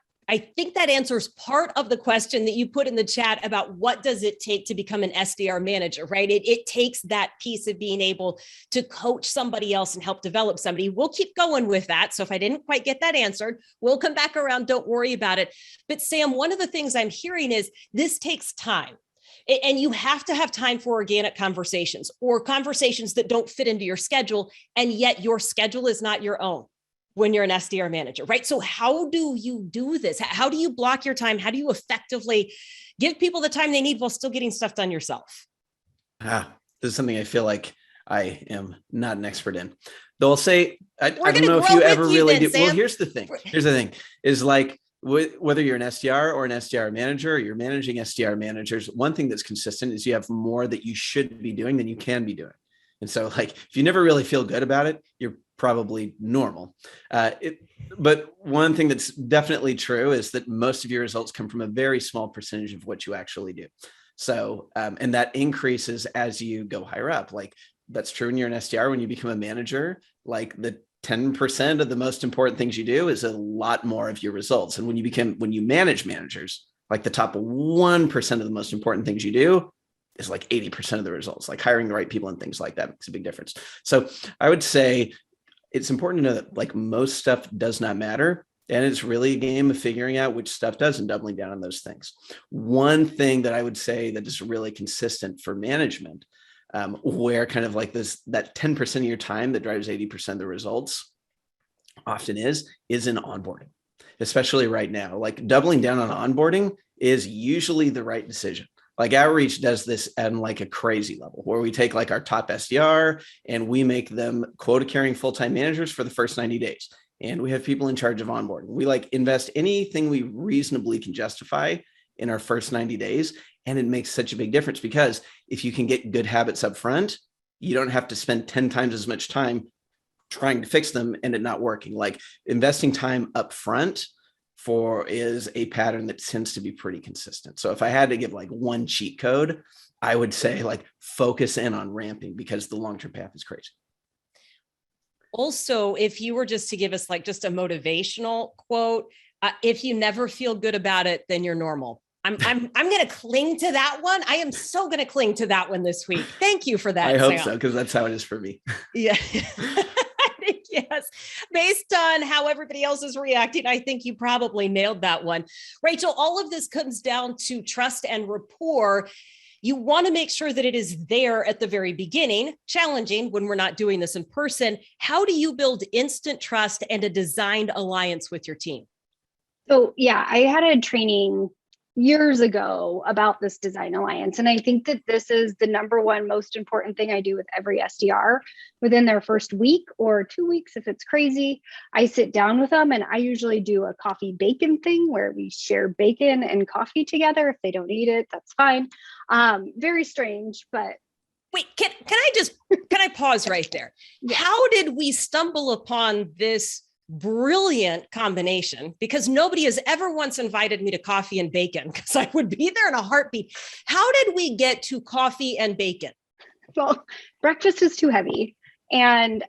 answers part of the question that you put in the chat about what does it take to become an SDR manager, right? It takes that piece of being able to coach somebody else and help develop somebody. We'll keep going with that. So if I didn't quite get that answered, we'll come back around. Don't worry about it. But Sam, one of the things I'm hearing is this takes time. And you have to have time for organic conversations or conversations that don't fit into your schedule. And yet your schedule is not your own when you're an SDR manager, right? So how do you do this? How do you block your time? How do you effectively give people the time they need while still getting stuff done yourself? This is something I feel like I am not an expert in. Though I'll say, I don't know if you ever really do. Well, here's the thing. Is like, whether you're an SDR or an SDR manager, or you're managing SDR managers, one thing that's consistent is you have more that you should be doing than you can be doing. And so like, if you never really feel good about it, you're probably normal. But one thing that's definitely true is that most of your results come from a very small percentage of what you actually do. So, and that increases as you go higher up. Like that's true when you're an SDR. When you become a manager, like the 10% of the most important things you do is a lot more of your results. And when you manage managers, like the top 1% of the most important things you do is like 80% of the results, like hiring the right people and things like that makes a big difference. So I would say it's important to know that like most stuff does not matter. And it's really a game of figuring out which stuff does and doubling down on those things. One thing that I would say that is really consistent for management, where kind of like that 10% of your time that drives 80% of the results often is in onboarding, especially right now. Like doubling down on onboarding is usually the right decision. Like Outreach does this at like a crazy level where we take like our top SDR and we make them quota carrying full-time managers for the first 90 days. And we have people in charge of onboarding. We like invest anything we reasonably can justify in our first 90 days. And it makes such a big difference because if you can get good habits up front, you don't have to spend 10 times as much time trying to fix them and it not working. Like investing time up front is a pattern that tends to be pretty consistent. So if I had to give like one cheat code, I would say like focus in on ramping because the long-term path is crazy. Also, if you were just to give us like just a motivational quote, if you never feel good about it, then you're normal. I'm going to cling to that one. I am so going to cling to that one this week. Thank you for that. I hope so, because that's how it is for me. Yeah. Yes. Based on how everybody else is reacting, I think you probably nailed that one. Rachel, all of this comes down to trust and rapport. You want to make sure that it is there at the very beginning, challenging when we're not doing this in person. How do you build instant trust and a designed alliance with your team? So yeah, I had a training years ago about this design alliance. And I think that this is the number one most important thing I do with every SDR. Within their first week or 2 weeks, if it's crazy, I sit down with them and I usually do a coffee bacon thing where we share bacon and coffee together. If they don't eat it, that's fine. Very strange, but wait, can I pause right there? Yeah. How did we stumble upon this brilliant combination? Because nobody has ever once invited me to coffee and bacon because I would be there in a heartbeat. How did we get to coffee and bacon? Well, breakfast is too heavy. And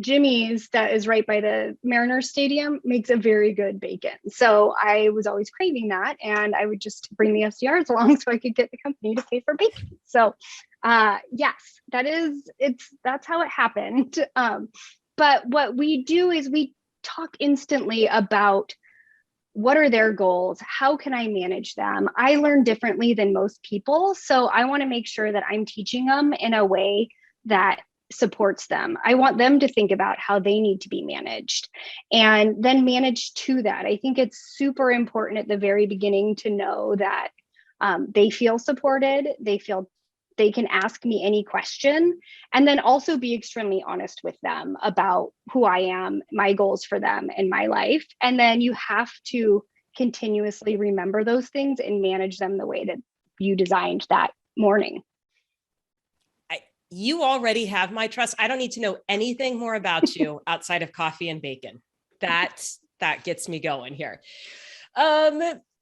Jimmy's, that is right by the Mariners Stadium, makes a very good bacon. So I was always craving that. And I would just bring the SDRs along so I could get the company to pay for bacon. So yes, that's how it happened. But what we do is we talk instantly about what are their goals? How can I manage them? I learn differently than most people. So I want to make sure that I'm teaching them in a way that supports them. I want them to think about how they need to be managed and then manage to that. I think it's super important at the very beginning to know that they feel supported, they feel they can ask me any question, and then also be extremely honest with them about who I am, my goals for them and my life. And then you have to continuously remember those things and manage them the way that you designed that morning. You already have my trust. I don't need to know anything more about you outside of coffee and bacon. That gets me going here.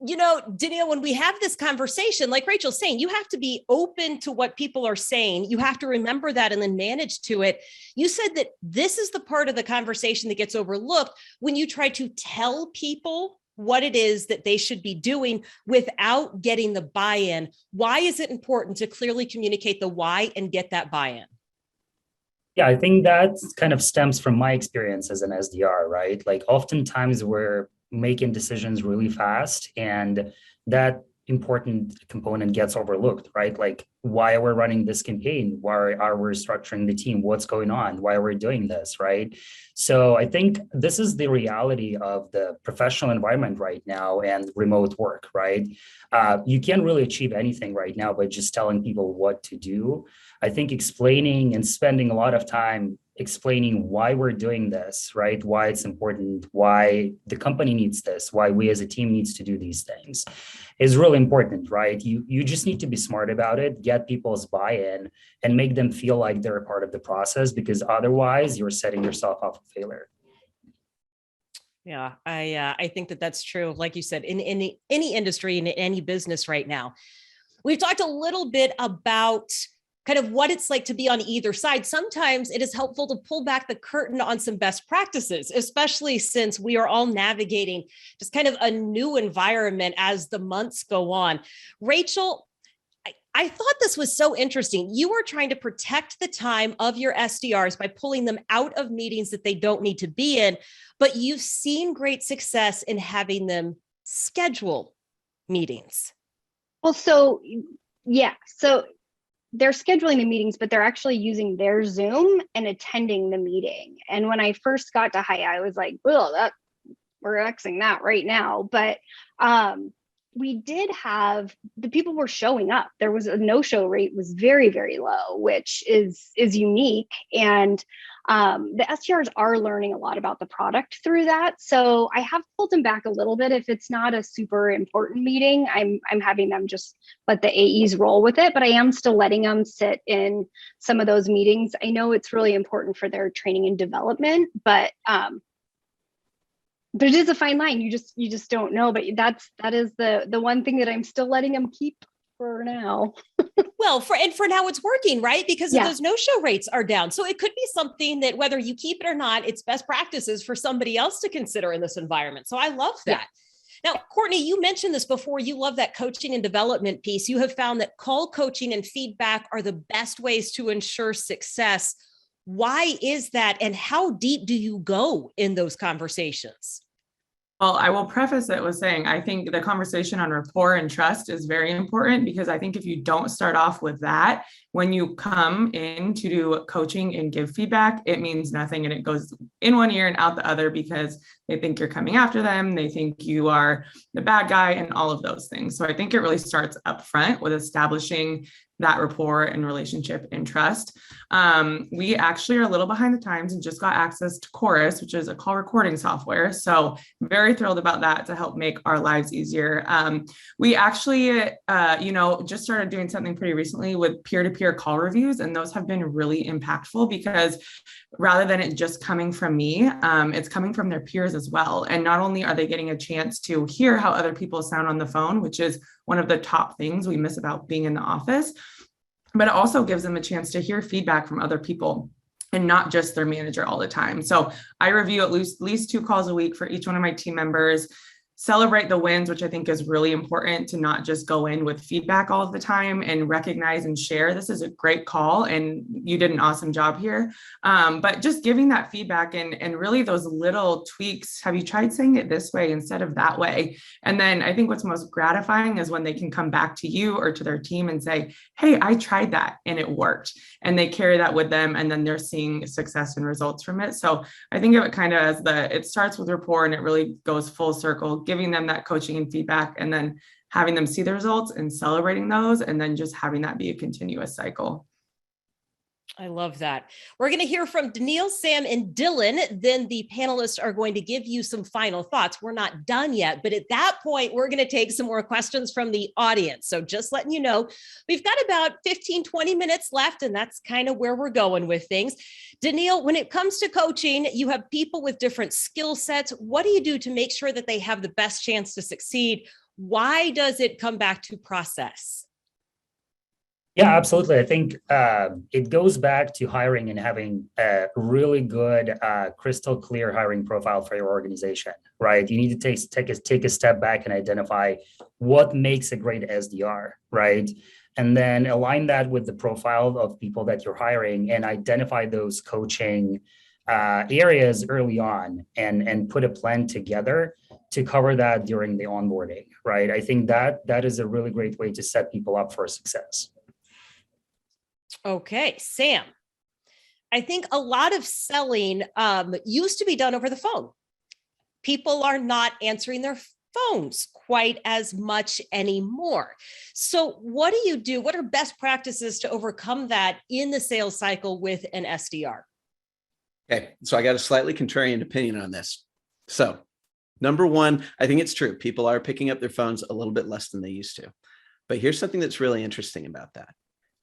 Daniil, when we have this conversation, like Rachel's saying, you have to be open to what people are saying. You have to remember that and then manage to it. You said that this is the part of the conversation that gets overlooked when you try to tell people what it is that they should be doing without getting the buy-in. Why is it important to clearly communicate the why and get that buy-in? Yeah, I think that kind of stems from my experience as an SDR, right? Like oftentimes we're making decisions really fast and that important component gets overlooked, right? Like why are we running this campaign? Why are we structuring the team? What's going on? Why are we doing this, right? So I think this is the reality of the professional environment right now and remote work, right? You can't really achieve anything right now by just telling people what to do. I think explaining and spending a lot of time explaining why we're doing this, right? Why it's important, why the company needs this, why we as a team needs to do these things is really important, right? You just need to be smart about it, get people's buy-in and make them feel like they're a part of the process, because otherwise you're setting yourself up for failure. Yeah, I think that that's true. Like you said, in any industry, in any business right now, we've talked a little bit about kind of what it's like to be on either side. Sometimes it is helpful to pull back the curtain on some best practices, especially since we are all navigating just kind of a new environment as the months go on. Rachel, I thought this was so interesting. You are trying to protect the time of your SDRs by pulling them out of meetings that they don't need to be in, but you've seen great success in having them schedule meetings. Well, yeah, so they're scheduling the meetings, but they're actually using their Zoom and attending the meeting. And when I first got to Hiya, I was like, well, we're Xing that right now. But we did have, the people were showing up. There was a no-show rate was very, very low, which is unique. And the SDRs are learning a lot about the product through that. So I have pulled them back a little bit. If it's not a super important meeting, I'm having them just let the AEs roll with it, but I am still letting them sit in some of those meetings. I know it's really important for their training and development, but there is a fine line. You just don't know, but that is the one thing that I'm still letting them keep for now. Well, for now it's working, right? Because of those no-show rates are down. So it could be something that whether you keep it or not, it's best practices for somebody else to consider in this environment. So I love that. Yeah. Now, Courtney, you mentioned this before. You love that coaching and development piece. You have found that call coaching and feedback are the best ways to ensure success. Why is that? And how deep do you go in those conversations? Well, I will preface it with saying, I think the conversation on rapport and trust is very important, because I think if you don't start off with that, when you come in to do coaching and give feedback, it means nothing. And it goes in one ear and out the other, because they think you're coming after them. They think you are the bad guy and all of those things. So I think it really starts up front with establishing that rapport and relationship and trust. We actually are a little behind the times and just got access to Chorus, which is a call recording software. So very thrilled about that to help make our lives easier. We actually, just started doing something pretty recently with peer-to-peer call reviews, and those have been really impactful, because rather than it just coming from me, it's coming from their peers as well. And not only are they getting a chance to hear how other people sound on the phone, which is one of the top things we miss about being in the office, but it also gives them a chance to hear feedback from other people and not just their manager all the time. So I review at least 2 calls a week for each one of my team members, celebrate the wins, which I think is really important, to not just go in with feedback all of the time, and recognize and share, this is a great call and you did an awesome job here. But just giving that feedback and really those little tweaks. Have you tried saying it this way instead of that way? And then I think what's most gratifying is when they can come back to you or to their team and say, hey, I tried that and it worked. And they carry that with them, and then they're seeing success and results from it. So I think of it kind of as it starts with rapport, and it really goes full circle, giving them that coaching and feedback, and then having them see the results and celebrating those, and then just having that be a continuous cycle. I love that. We're going to hear from Daniil, Sam, and Dylan. Then the panelists are going to give you some final thoughts. We're not done yet, but at that point, we're going to take some more questions from the audience. So just letting you know, we've got about 15, 20 minutes left, and that's kind of where we're going with things. Daniil, when it comes to coaching, you have people with different skill sets. What do you do to make sure that they have the best chance to succeed? Why does it come back to process? Yeah, absolutely. I think it goes back to hiring and having a really good, crystal clear hiring profile for your organization, right? You need to take a step back and identify what makes a great SDR, right? And then align that with the profile of people that you're hiring and identify those coaching areas early on and put a plan together to cover that during the onboarding, right? I think that is a really great way to set people up for success. Okay, Sam, I think a lot of selling used to be done over the phone. People are not answering their phones quite as much anymore. So what do you do? What are best practices to overcome that in the sales cycle with an SDR? Okay, so I got a slightly contrarian opinion on this. So number one, I think it's true. People are picking up their phones a little bit less than they used to. But here's something that's really interesting about that.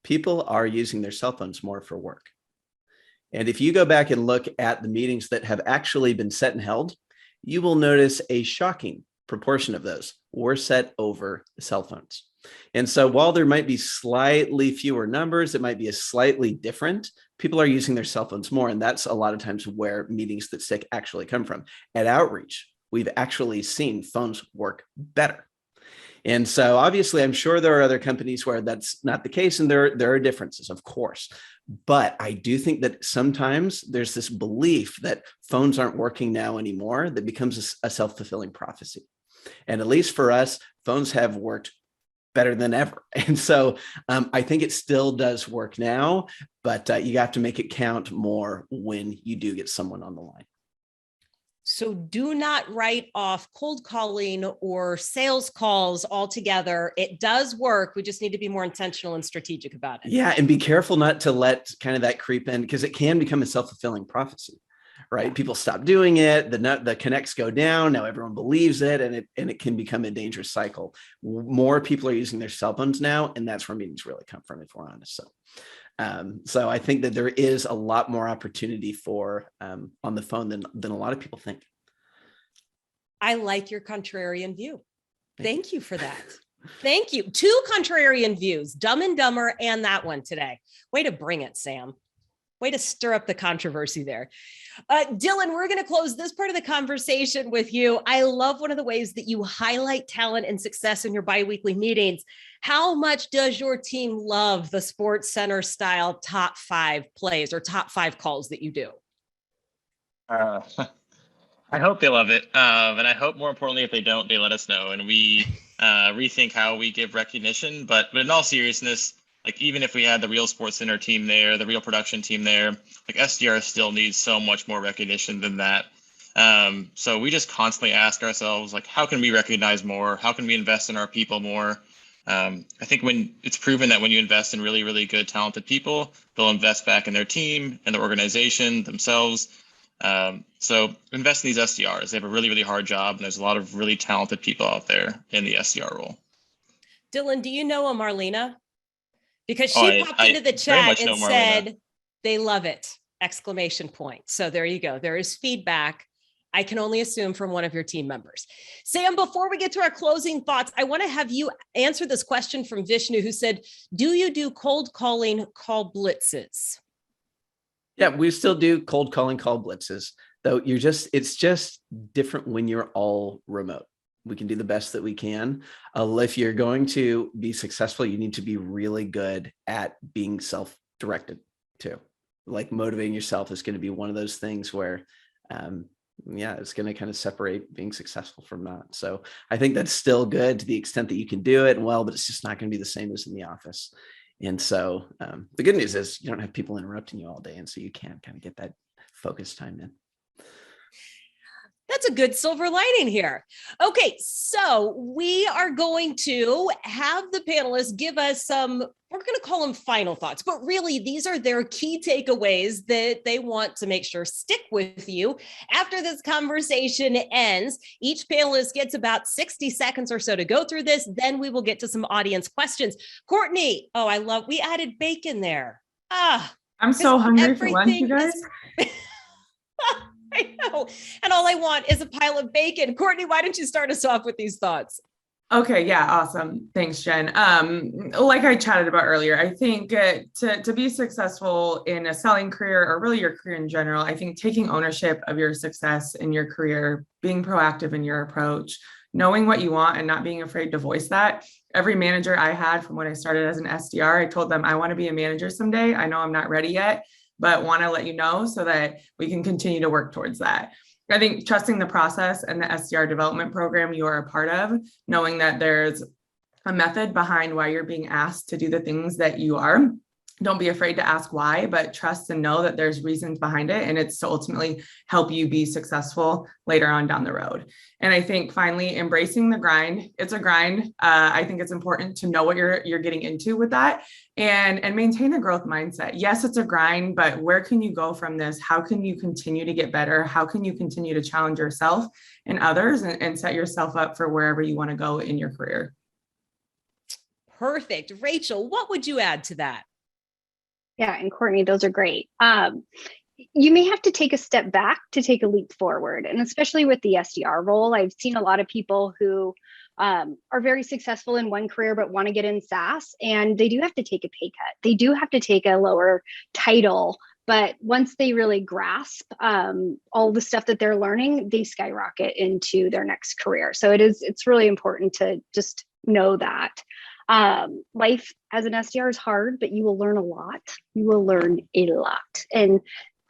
People are using their cell phones more for work. And if you go back and look at the meetings that have actually been set and held, you will notice a shocking proportion of those were set over cell phones. And so while there might be slightly fewer numbers, it might be a slightly different, people are using their cell phones more. And that's a lot of times where meetings that stick actually come from. At Outreach, we've actually seen phones work better. And so obviously, I'm sure there are other companies where that's not the case, and there are differences, of course. But I do think that sometimes there's this belief that phones aren't working now anymore that becomes a self-fulfilling prophecy. And at least for us, phones have worked better than ever. And so I think it still does work now, but you have to make it count more when you do get someone on the line. So do not write off cold calling or sales calls altogether. It does work. We just need to be more intentional and strategic about it. Yeah. And be careful not to let kind of that creep in, because it can become a self-fulfilling prophecy, right? Yeah. People stop doing it. The connects go down. Now everyone believes it, and it can become a dangerous cycle. More people are using their cell phones now, and that's where meetings really come from, if we're honest. So I think that there is a lot more opportunity for on the phone than a lot of people think. I like your contrarian view. Thank you for that. Thank you. 2 contrarian views, Dumb and Dumber and that one today. Way to bring it, Sam. Way to stir up the controversy there. Dylan, we're going to close this part of the conversation with you. I love one of the ways that you highlight talent and success in your biweekly meetings. How much does your team love the Sports Center style top 5 plays or top 5 calls that you do? I hope they love it. And I hope, more importantly, if they don't, they let us know. And we rethink how we give recognition. But in all seriousness, like, even if we had the real Sports Center team there, the real production team there, like, SDR still needs so much more recognition than that. So we just constantly ask ourselves, like, how can we recognize more? How can we invest in our people more? I think when it's proven that when you invest in really, really good, talented people, they'll invest back in their team and their organization themselves. So invest in these SDRs. They have a really, really hard job, and there's a lot of really talented people out there in the SDR role. Dylan, do you know a Marlena? Because she popped into the chat and said they love it, ! So there you go. There is feedback. I can only assume from one of your team members. Sam, before we get to our closing thoughts, I want to have you answer this question from Vishnu, who said, do you do cold calling call blitzes? Yeah, we still do cold calling call blitzes, though it's just different when you're all remote. We can do the best that we can. If you're going to be successful, you need to be really good at being self-directed too. Like, motivating yourself is going to be one of those things where, it's going to kind of separate being successful from not. So I think that's still good to the extent that you can do it well, but it's just not going to be the same as in the office. And so the good news is you don't have people interrupting you all day. And so you can kind of get that focus time in. That's a good silver lining here. Okay, so we are going to have the panelists give us some, we're going to call them final thoughts, but really these are their key takeaways that they want to make sure stick with you. After this conversation ends, each panelist gets about 60 seconds or so to go through this. Then we will get to some audience questions. Courtney, we added bacon there. I'm so hungry for lunch, you guys. I know. And all I want is a pile of bacon. Courtney, why don't you start us off with these thoughts? Okay, yeah, awesome. Thanks, Jen. Like I chatted about earlier, I think to be successful in a selling career or really your career in general, I think taking ownership of your success in your career, being proactive in your approach, knowing what you want and not being afraid to voice that. Every manager I had from when I started as an SDR, I told them I want to be a manager someday. I know I'm not ready yet, but want to let you know so that we can continue to work towards that. I think trusting the process and the SDR development program you are a part of, knowing that there's a method behind why you're being asked to do the things that you are. Don't be afraid to ask why, but trust and know that there's reasons behind it. And it's to ultimately help you be successful later on down the road. And I think finally embracing the grind. It's a grind. I think it's important to know what you're getting into with that and maintain a growth mindset. Yes, it's a grind, but where can you go from this? How can you continue to get better? How can you continue to challenge yourself and others and set yourself up for wherever you want to go in your career? Perfect. Rachel, what would you add to that? Yeah, and Courtney, those are great. You may have to take a step back to take a leap forward. And especially with the SDR role, I've seen a lot of people who are very successful in one career, but want to get in SaaS. And they do have to take a pay cut. They do have to take a lower title. But once they really grasp all the stuff that they're learning, they skyrocket into their next career. So it's really important to just know that. Life as an SDR is hard, but you will learn a lot. You will learn a lot. And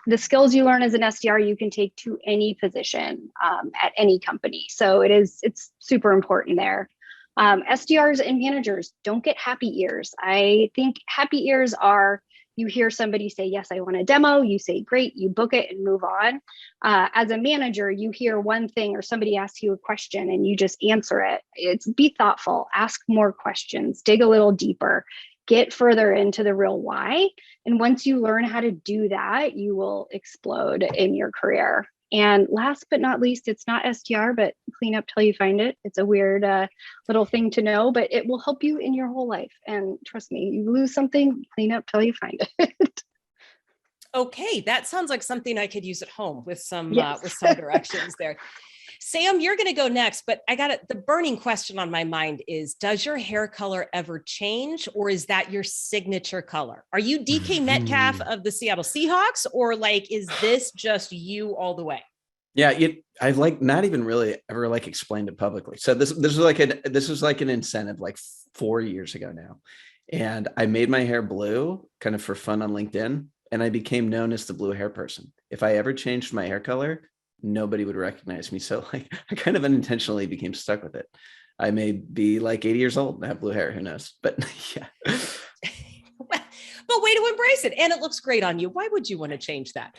the skills you learn as an SDR, you can take to any position at any company. So it's super important there. SDRs and managers don't get happy ears. I think happy ears are you hear somebody say, yes, I want a demo. You say, great, you book it and move on. As a manager, you hear one thing or somebody asks you a question and you just answer it. It's be thoughtful, ask more questions, dig a little deeper, get further into the real why. And once you learn how to do that, you will explode in your career. And last but not least, it's not SDR, but clean up till you find it. It's a weird little thing to know, but it will help you in your whole life. And trust me, you lose something, clean up till you find it. Okay, that sounds like something I could use at home with some Yes. directions there. Sam, you're going to go next, but the burning question on my mind is, does your hair color ever change, or is that your signature color? Are you DK Metcalf of the Seattle Seahawks, or is this just you all the way? Yeah, I've not even really ever explained it publicly. So this was like an incentive 4 years ago now. And I made my hair blue kind of for fun on LinkedIn, and I became known as the blue hair person. If I ever changed my hair color, nobody would recognize me. So I kind of unintentionally became stuck with it. I may be 80 years old and have blue hair. Who knows? But yeah. But way to embrace it. And it looks great on you. Why would you want to change that?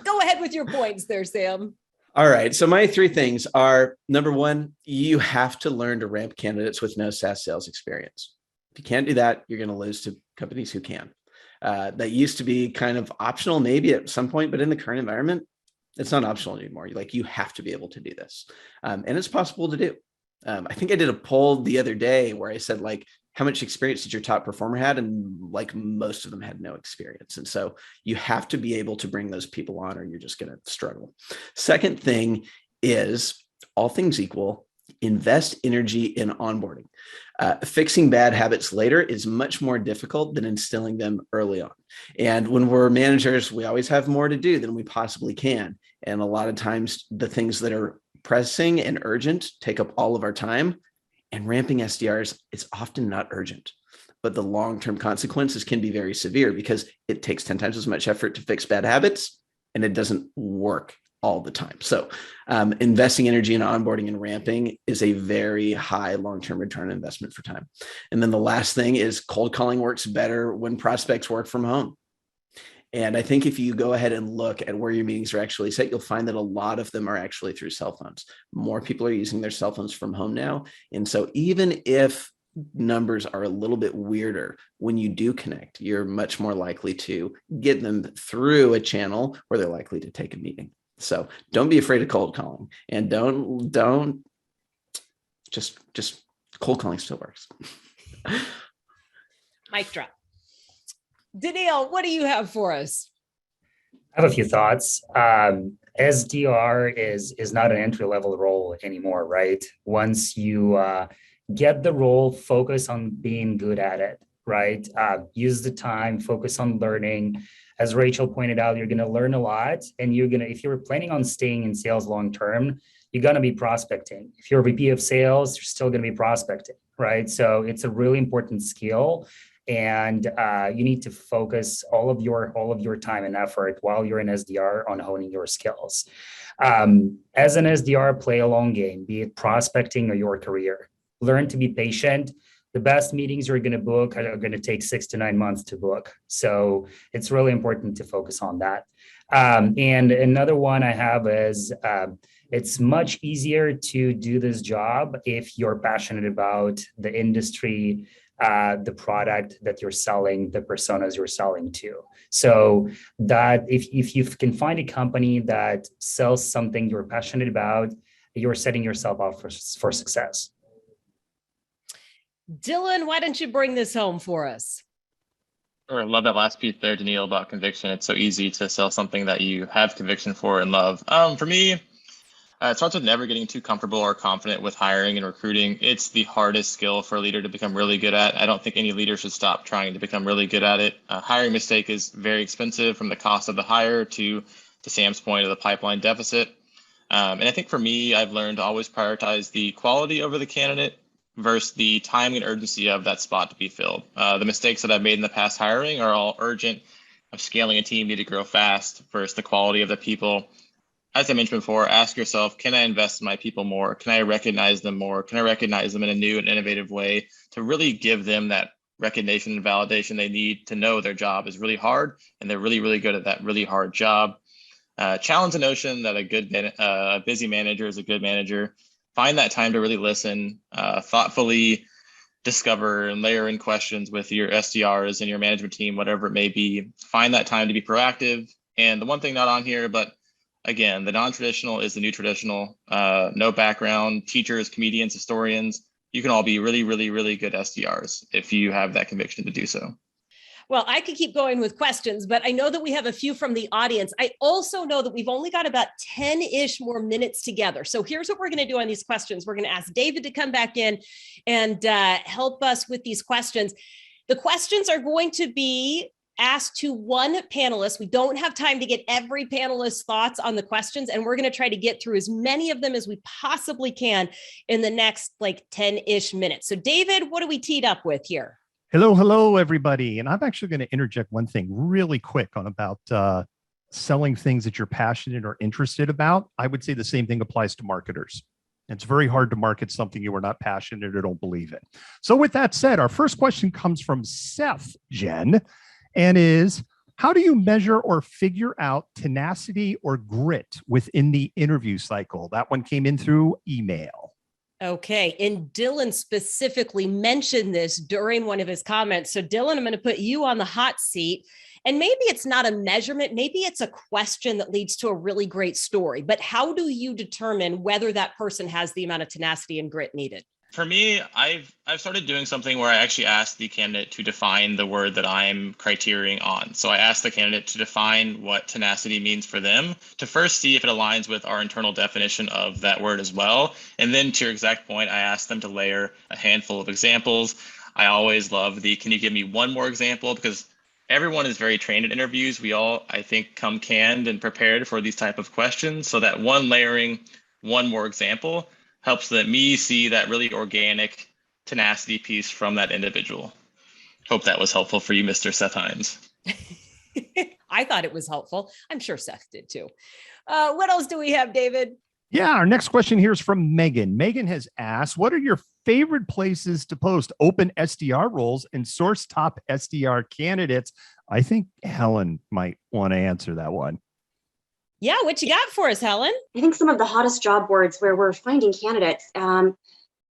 Go ahead with your points there, Sam. All right. So my 3 things are, number 1, you have to learn to ramp candidates with no SaaS sales experience. If you can't do that, you're going to lose to companies who can. That used to be kind of optional maybe at some point, but in the current environment, it's not optional anymore. You have to be able to do this. And it's possible to do. I think I did a poll the other day where I said, how much experience did your top performer had? And most of them had no experience. And so you have to be able to bring those people on, or you're just going to struggle. Second thing is, all things equal, invest energy in onboarding. Fixing bad habits later is much more difficult than instilling them early on. And when we're managers, we always have more to do than we possibly can. And a lot of times the things that are pressing and urgent take up all of our time. And ramping SDRs is often not urgent, but the long-term consequences can be very severe because it takes 10 times as much effort to fix bad habits, and it doesn't work all the time. So investing energy in onboarding and ramping is a very high long-term return on investment for time. And then the last thing is, cold calling works better when prospects work from home. And I think if you go ahead and look at where your meetings are actually set, you'll find that a lot of them are actually through cell phones. More people are using their cell phones from home now. And so even if numbers are a little bit weirder, when you do connect, you're much more likely to get them through a channel where they're likely to take a meeting. So don't be afraid of cold calling, and don't just cold calling still works. Mic drop. Daniil, what do you have for us? I have a few thoughts. SDR is not an entry level role anymore, right? Once you get the role, focus on being good at it, right? Use the time, focus on learning. As Rachel pointed out, you're going to learn a lot, and if you're planning on staying in sales long term, you're going to be prospecting. If you're a VP of sales, you're still going to be prospecting, right? So it's a really important skill, and you need to focus all of your time and effort while you're an SDR on honing your skills. As an SDR, play a long game, be it prospecting or your career. Learn to be patient. The best meetings you're going to book are going to take 6 to 9 months to book. So it's really important to focus on that. And another one I have is it's much easier to do this job if you're passionate about the industry, the product that you're selling, the personas you're selling to. So that if you can find a company that sells something you're passionate about, you're setting yourself up for success. Dylan, why don't you bring this home for us? Sure, I love that last piece there, Daniil, about conviction. It's so easy to sell something that you have conviction for and love. For me, it starts with never getting too comfortable or confident with hiring and recruiting. It's the hardest skill for a leader to become really good at. I don't think any leader should stop trying to become really good at it. A hiring mistake is very expensive, from the cost of the hire to Sam's point of the pipeline deficit. And I think for me, I've learned to always prioritize the quality over the candidate versus the time and urgency of that spot to be filled. The mistakes that I've made in the past hiring are all urgent, of scaling a team, need to grow fast, versus the quality of the people. As I mentioned before, ask yourself, can I invest in my people more? Can I recognize them more? Can I recognize them in a new and innovative way to really give them that recognition and validation they need to know their job is really hard and they're really, really good at that really hard job? Challenge the notion that a busy manager is a good manager. Find that time to really listen, thoughtfully discover and layer in questions with your SDRs and your management team, whatever it may be. Find that time to be proactive. And the one thing not on here, but again, the non-traditional is the new traditional. No background, teachers, comedians, historians. You can all be really, really, really good SDRs if you have that conviction to do so. Well, I could keep going with questions, but I know that we have a few from the audience. I also know that we've only got about 10-ish more minutes together. So here's what we're going to do on these questions. We're going to ask David to come back in and help us with these questions. The questions are going to be asked to one panelist. We don't have time to get every panelist's thoughts on the questions, and we're going to try to get through as many of them as we possibly can in the next 10-ish minutes. So David, what are we teed up with here? Hello, everybody. And I'm actually going to interject one thing really quick on about selling things that you're passionate or interested about. I would say the same thing applies to marketers. It's very hard to market something you are not passionate or don't believe in. So with that said, our first question comes from Seth Jen, and is, how do you measure or figure out tenacity or grit within the interview cycle? That one came in through email. Okay. And Dylan specifically mentioned this during one of his comments. So Dylan, I'm going to put you on the hot seat. And maybe it's not a measurement, maybe it's a question that leads to a really great story. But how do you determine whether that person has the amount of tenacity and grit needed? For me, I've started doing something where I actually ask the candidate to define the word that I'm criteriaing on. So I ask the candidate to define what tenacity means for them, to first see if it aligns with our internal definition of that word as well. And then to your exact point, I ask them to layer a handful of examples. I always love can you give me one more example? Because everyone is very trained in interviews. We all, I think, come canned and prepared for these type of questions. So that one layering, one more example helps me see that really organic tenacity piece from that individual. Hope that was helpful for you, Mr. Seth Hines. I thought it was helpful. I'm sure Seth did too. What else do we have, David? Yeah, our next question here is from Megan. Megan has asked, what are your favorite places to post open SDR roles and source top SDR candidates? I think Helen might want to answer that one. Yeah, what you got for us, Helen? I think some of the hottest job boards where we're finding candidates, I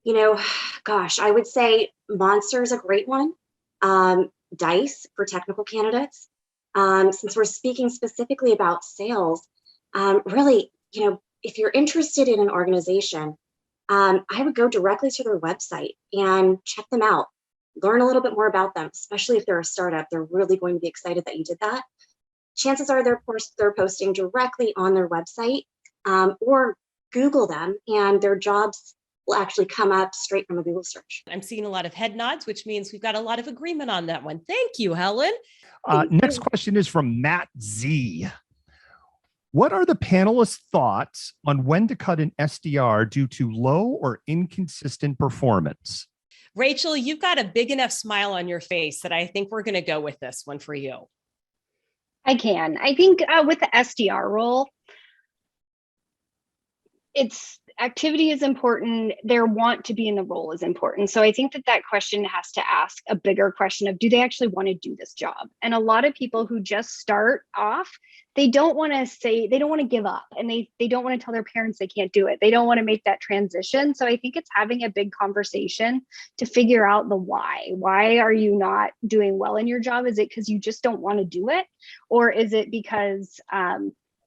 would say Monster is a great one. Dice for technical candidates. Since we're speaking specifically about sales, really, if you're interested in an organization, I would go directly to their website and check them out. Learn a little bit more about them, especially if they're a startup. They're really going to be excited that you did that. chances are they're posting directly on their website, or Google them and their jobs will actually come up straight from a Google search. I'm seeing a lot of head nods, which means we've got a lot of agreement on that one. Thank you, Helen. Next question is from Matt Z. What are the panelists' thoughts on when to cut an SDR due to low or inconsistent performance? Rachel, you've got a big enough smile on your face that I think we're going to go with this one for you. I can. I think with the SDR role, it's activity is important. Their want to be in the role is important. So I think that question has to ask a bigger question of, do they actually want to do this job? And a lot of people who just start off, they don't want to give up, and they don't want to tell their parents they can't do it. They don't want to make that transition. So I think it's having a big conversation to figure out the why. Why are you not doing well in your job? Is it because you just don't want to do it? Or is it because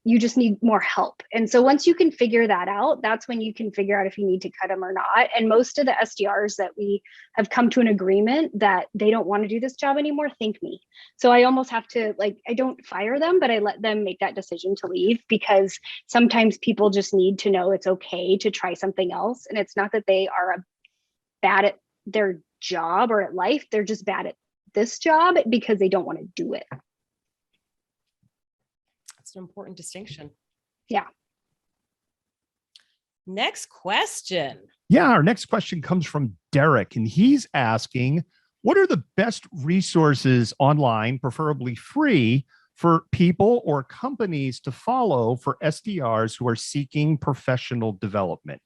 you just need more help? And so once you can figure that out, that's when you can figure out if you need to cut them or not. And most of the SDRs that we have come to an agreement that they don't want to do this job anymore, thank me. So I almost have to, I don't fire them, but I let them make that decision to leave, because sometimes people just need to know it's okay to try something else. And it's not that they are bad at their job or at life. They're just bad at this job because they don't want to do it. That's an important distinction. Yeah. Next question. Yeah, our next question comes from Derek, and he's asking, what are the best resources online, preferably free, for people or companies to follow for SDRs who are seeking professional development?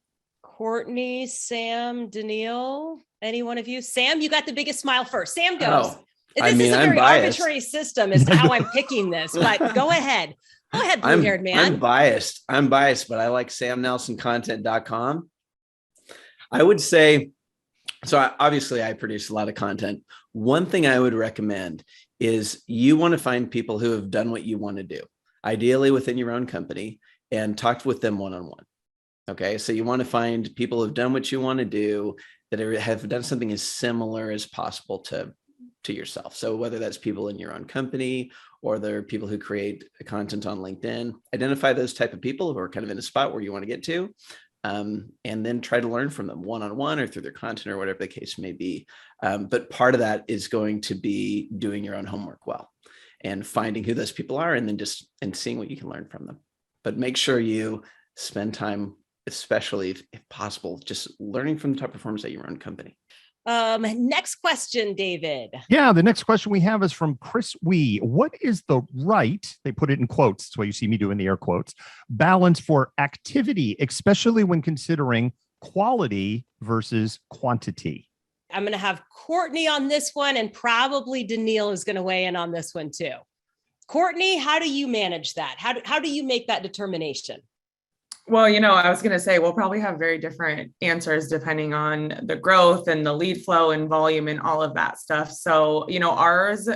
Courtney, Sam, Daniil, any one of you? Sam, you got the biggest smile first. Sam goes. Oh, This is a very arbitrary system as to how I'm picking this, but go ahead. Go ahead, blue-haired man. I'm biased, but I like samnelsoncontent.com. I would say, obviously I produce a lot of content. One thing I would recommend is you want to find people who have done what you want to do, ideally within your own company, and talk with them one-on-one. Okay, so you want to find people who have done what you want to do, that have done something as similar as possible to yourself. So whether that's people in your own company or there are people who create content on LinkedIn, identify those type of people who are kind of in a spot where you want to get to, and then try to learn from them one-on-one or through their content or whatever the case may be. But part of that is going to be doing your own homework well and finding who those people are, and then and seeing what you can learn from them. But make sure you spend time, especially if possible, just learning from the top performers at your own company. Next question, David. Yeah, the next question we have is from Chris Wee. What is the right, they put it in quotes, that's why you see me doing the air quotes, balance for activity, especially when considering quality versus quantity? I'm going to have Courtney on this one, and probably Daniil is going to weigh in on this one too. Courtney, how do you manage that? How do you make that determination? Well, I was going to say, we'll probably have very different answers depending on the growth and the lead flow and volume and all of that stuff. So, ours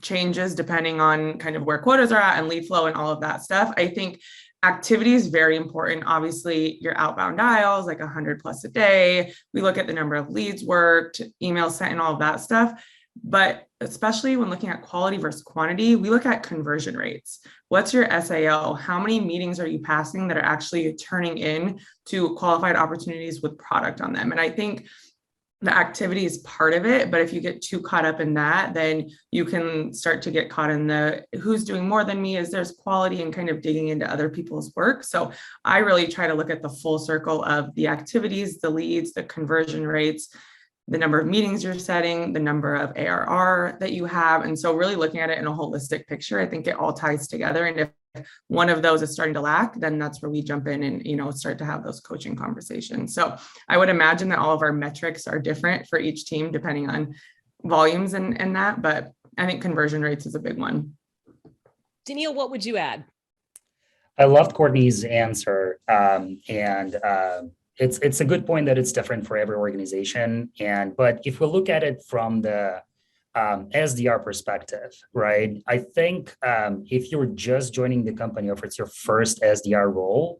changes depending on kind of where quotas are at and lead flow and all of that stuff. I think activity is very important. Obviously, your outbound dials, like 100 plus a day. We look at the number of leads worked, emails sent, and all of that stuff. But especially when looking at quality versus quantity, we look at conversion rates. What's your SAO? How many meetings are you passing that are actually turning in to qualified opportunities with product on them? And I think the activity is part of it, but if you get too caught up in that, then you can start to get caught in the who's doing more than me, is there's quality, and kind of digging into other people's work. So I really try to look at the full circle of the activities, the leads, the conversion rates, the number of meetings you're setting, the number of ARR that you have. And so really looking at it in a holistic picture, I think it all ties together. And if one of those is starting to lack, then that's where we jump in and, start to have those coaching conversations. So I would imagine that all of our metrics are different for each team, depending on volumes and that, but I think conversion rates is a big one. Daniil, what would you add? I loved Courtney's answer. It's a good point that it's different for every organization. But if we look at it from the SDR perspective, right? I think if you're just joining the company, or if it's your first SDR role,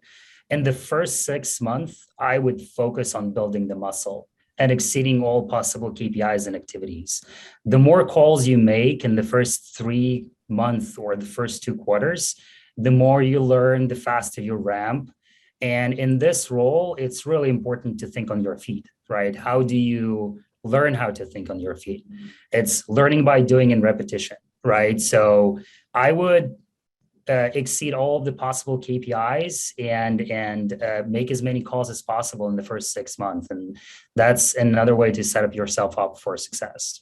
in the first 6 months, I would focus on building the muscle. and exceeding all possible KPIs and activities. The more calls you make in the first 3 months or the first 2 quarters, the more you learn, the faster you ramp. And in this role, it's really important to think on your feet, right? How do you learn how to think on your feet? It's learning by doing and repetition, right? So I would exceed all of the possible KPIs and make as many calls as possible in the first 6 months. And that's another way to set up yourself up for success.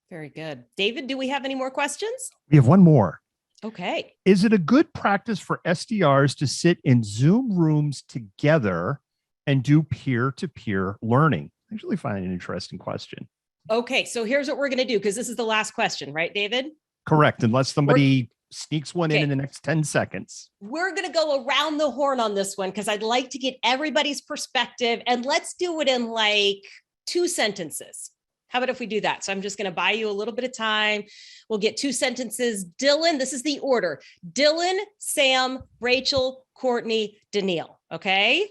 Very good. David, do we have any more questions? We have one more. Okay. Is it a good practice for SDRs to sit in Zoom rooms together and do peer-to-peer learning? I actually find it an interesting question. Okay, so here's what we're going to do, because this is the last question, right, David? Correct, unless somebody sneaks one in the next 10 seconds. We're going to go around the horn on this one because I'd like to get everybody's perspective, and let's do it in like 2 sentences. How about if we do that? So I'm just going to buy you a little bit of time. We'll get 2 sentences. Dylan, this is the order. Dylan, Sam, Rachel, Courtney, Daniil. Okay?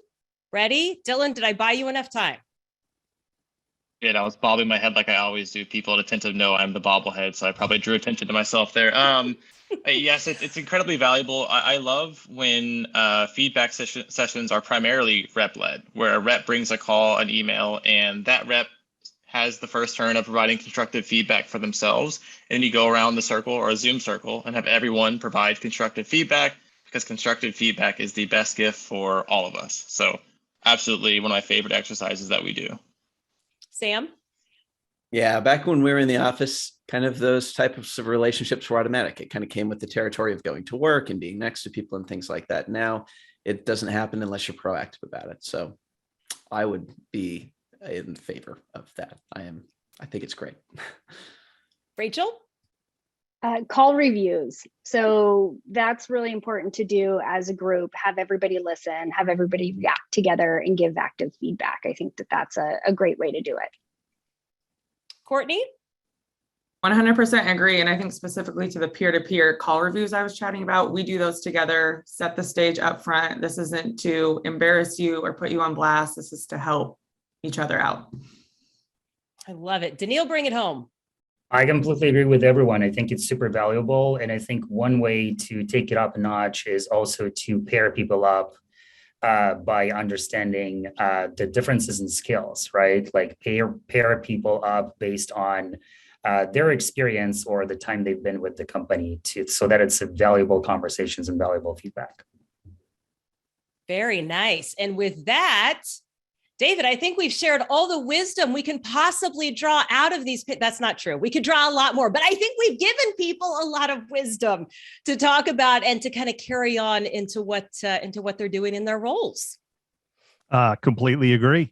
Ready? Dylan, did I buy you enough time? Yeah, I was bobbing my head like I always do. People at Attentive know I'm the bobblehead, so I probably drew attention to myself there. Yes, it's incredibly valuable. I love when feedback sessions are primarily rep-led, where a rep brings a call, an email, and that rep has the first turn of providing constructive feedback for themselves. And you go around the circle or a Zoom circle and have everyone provide constructive feedback, because constructive feedback is the best gift for all of us. So absolutely one of my favorite exercises that we do. Sam? Yeah, back when we were in the office, kind of those types of relationships were automatic. It kind of came with the territory of going to work and being next to people and things like that. Now it doesn't happen unless you're proactive about it. So I would be in favor of that. I think it's great. Rachel? Call reviews. So that's really important to do as a group, have everybody listen, have everybody react together and give active feedback. I think that that's a great way to do it. Courtney? 100% agree. And I think specifically to the peer-to-peer call reviews I was chatting about, we do those together, set the stage up front. This isn't to embarrass you or put you on blast. This is to help each other out. I love it. Daniil, bring it home. I completely agree with everyone. I think it's super valuable. And I think one way to take it up a notch is also to pair people up by understanding the differences in skills, right? Like pair people up based on their experience or the time they've been with the company so that it's valuable conversations and valuable feedback. Very nice. And with that, David, I think we've shared all the wisdom we can possibly draw out of these. That's not true. We could draw a lot more, but I think we've given people a lot of wisdom to talk about and to kind of carry on into what they're doing in their roles. Completely agree.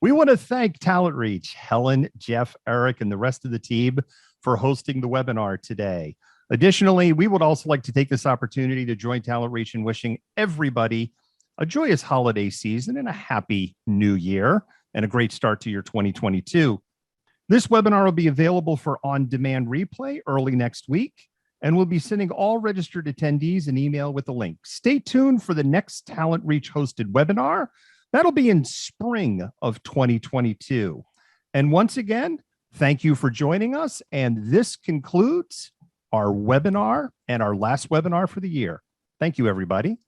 We want to thank TalentReach, Helen, Jeff, Eric, and the rest of the team for hosting the webinar today. Additionally, we would also like to take this opportunity to join TalentReach in wishing everybody a joyous holiday season and a happy new year and a great start to your 2022. This webinar will be available for on-demand replay early next week, and we'll be sending all registered attendees an email with a link. Stay tuned for the next TalentReach hosted webinar. That'll be in spring of 2022. And once again, thank you for joining us. And this concludes our webinar and our last webinar for the year. Thank you, everybody.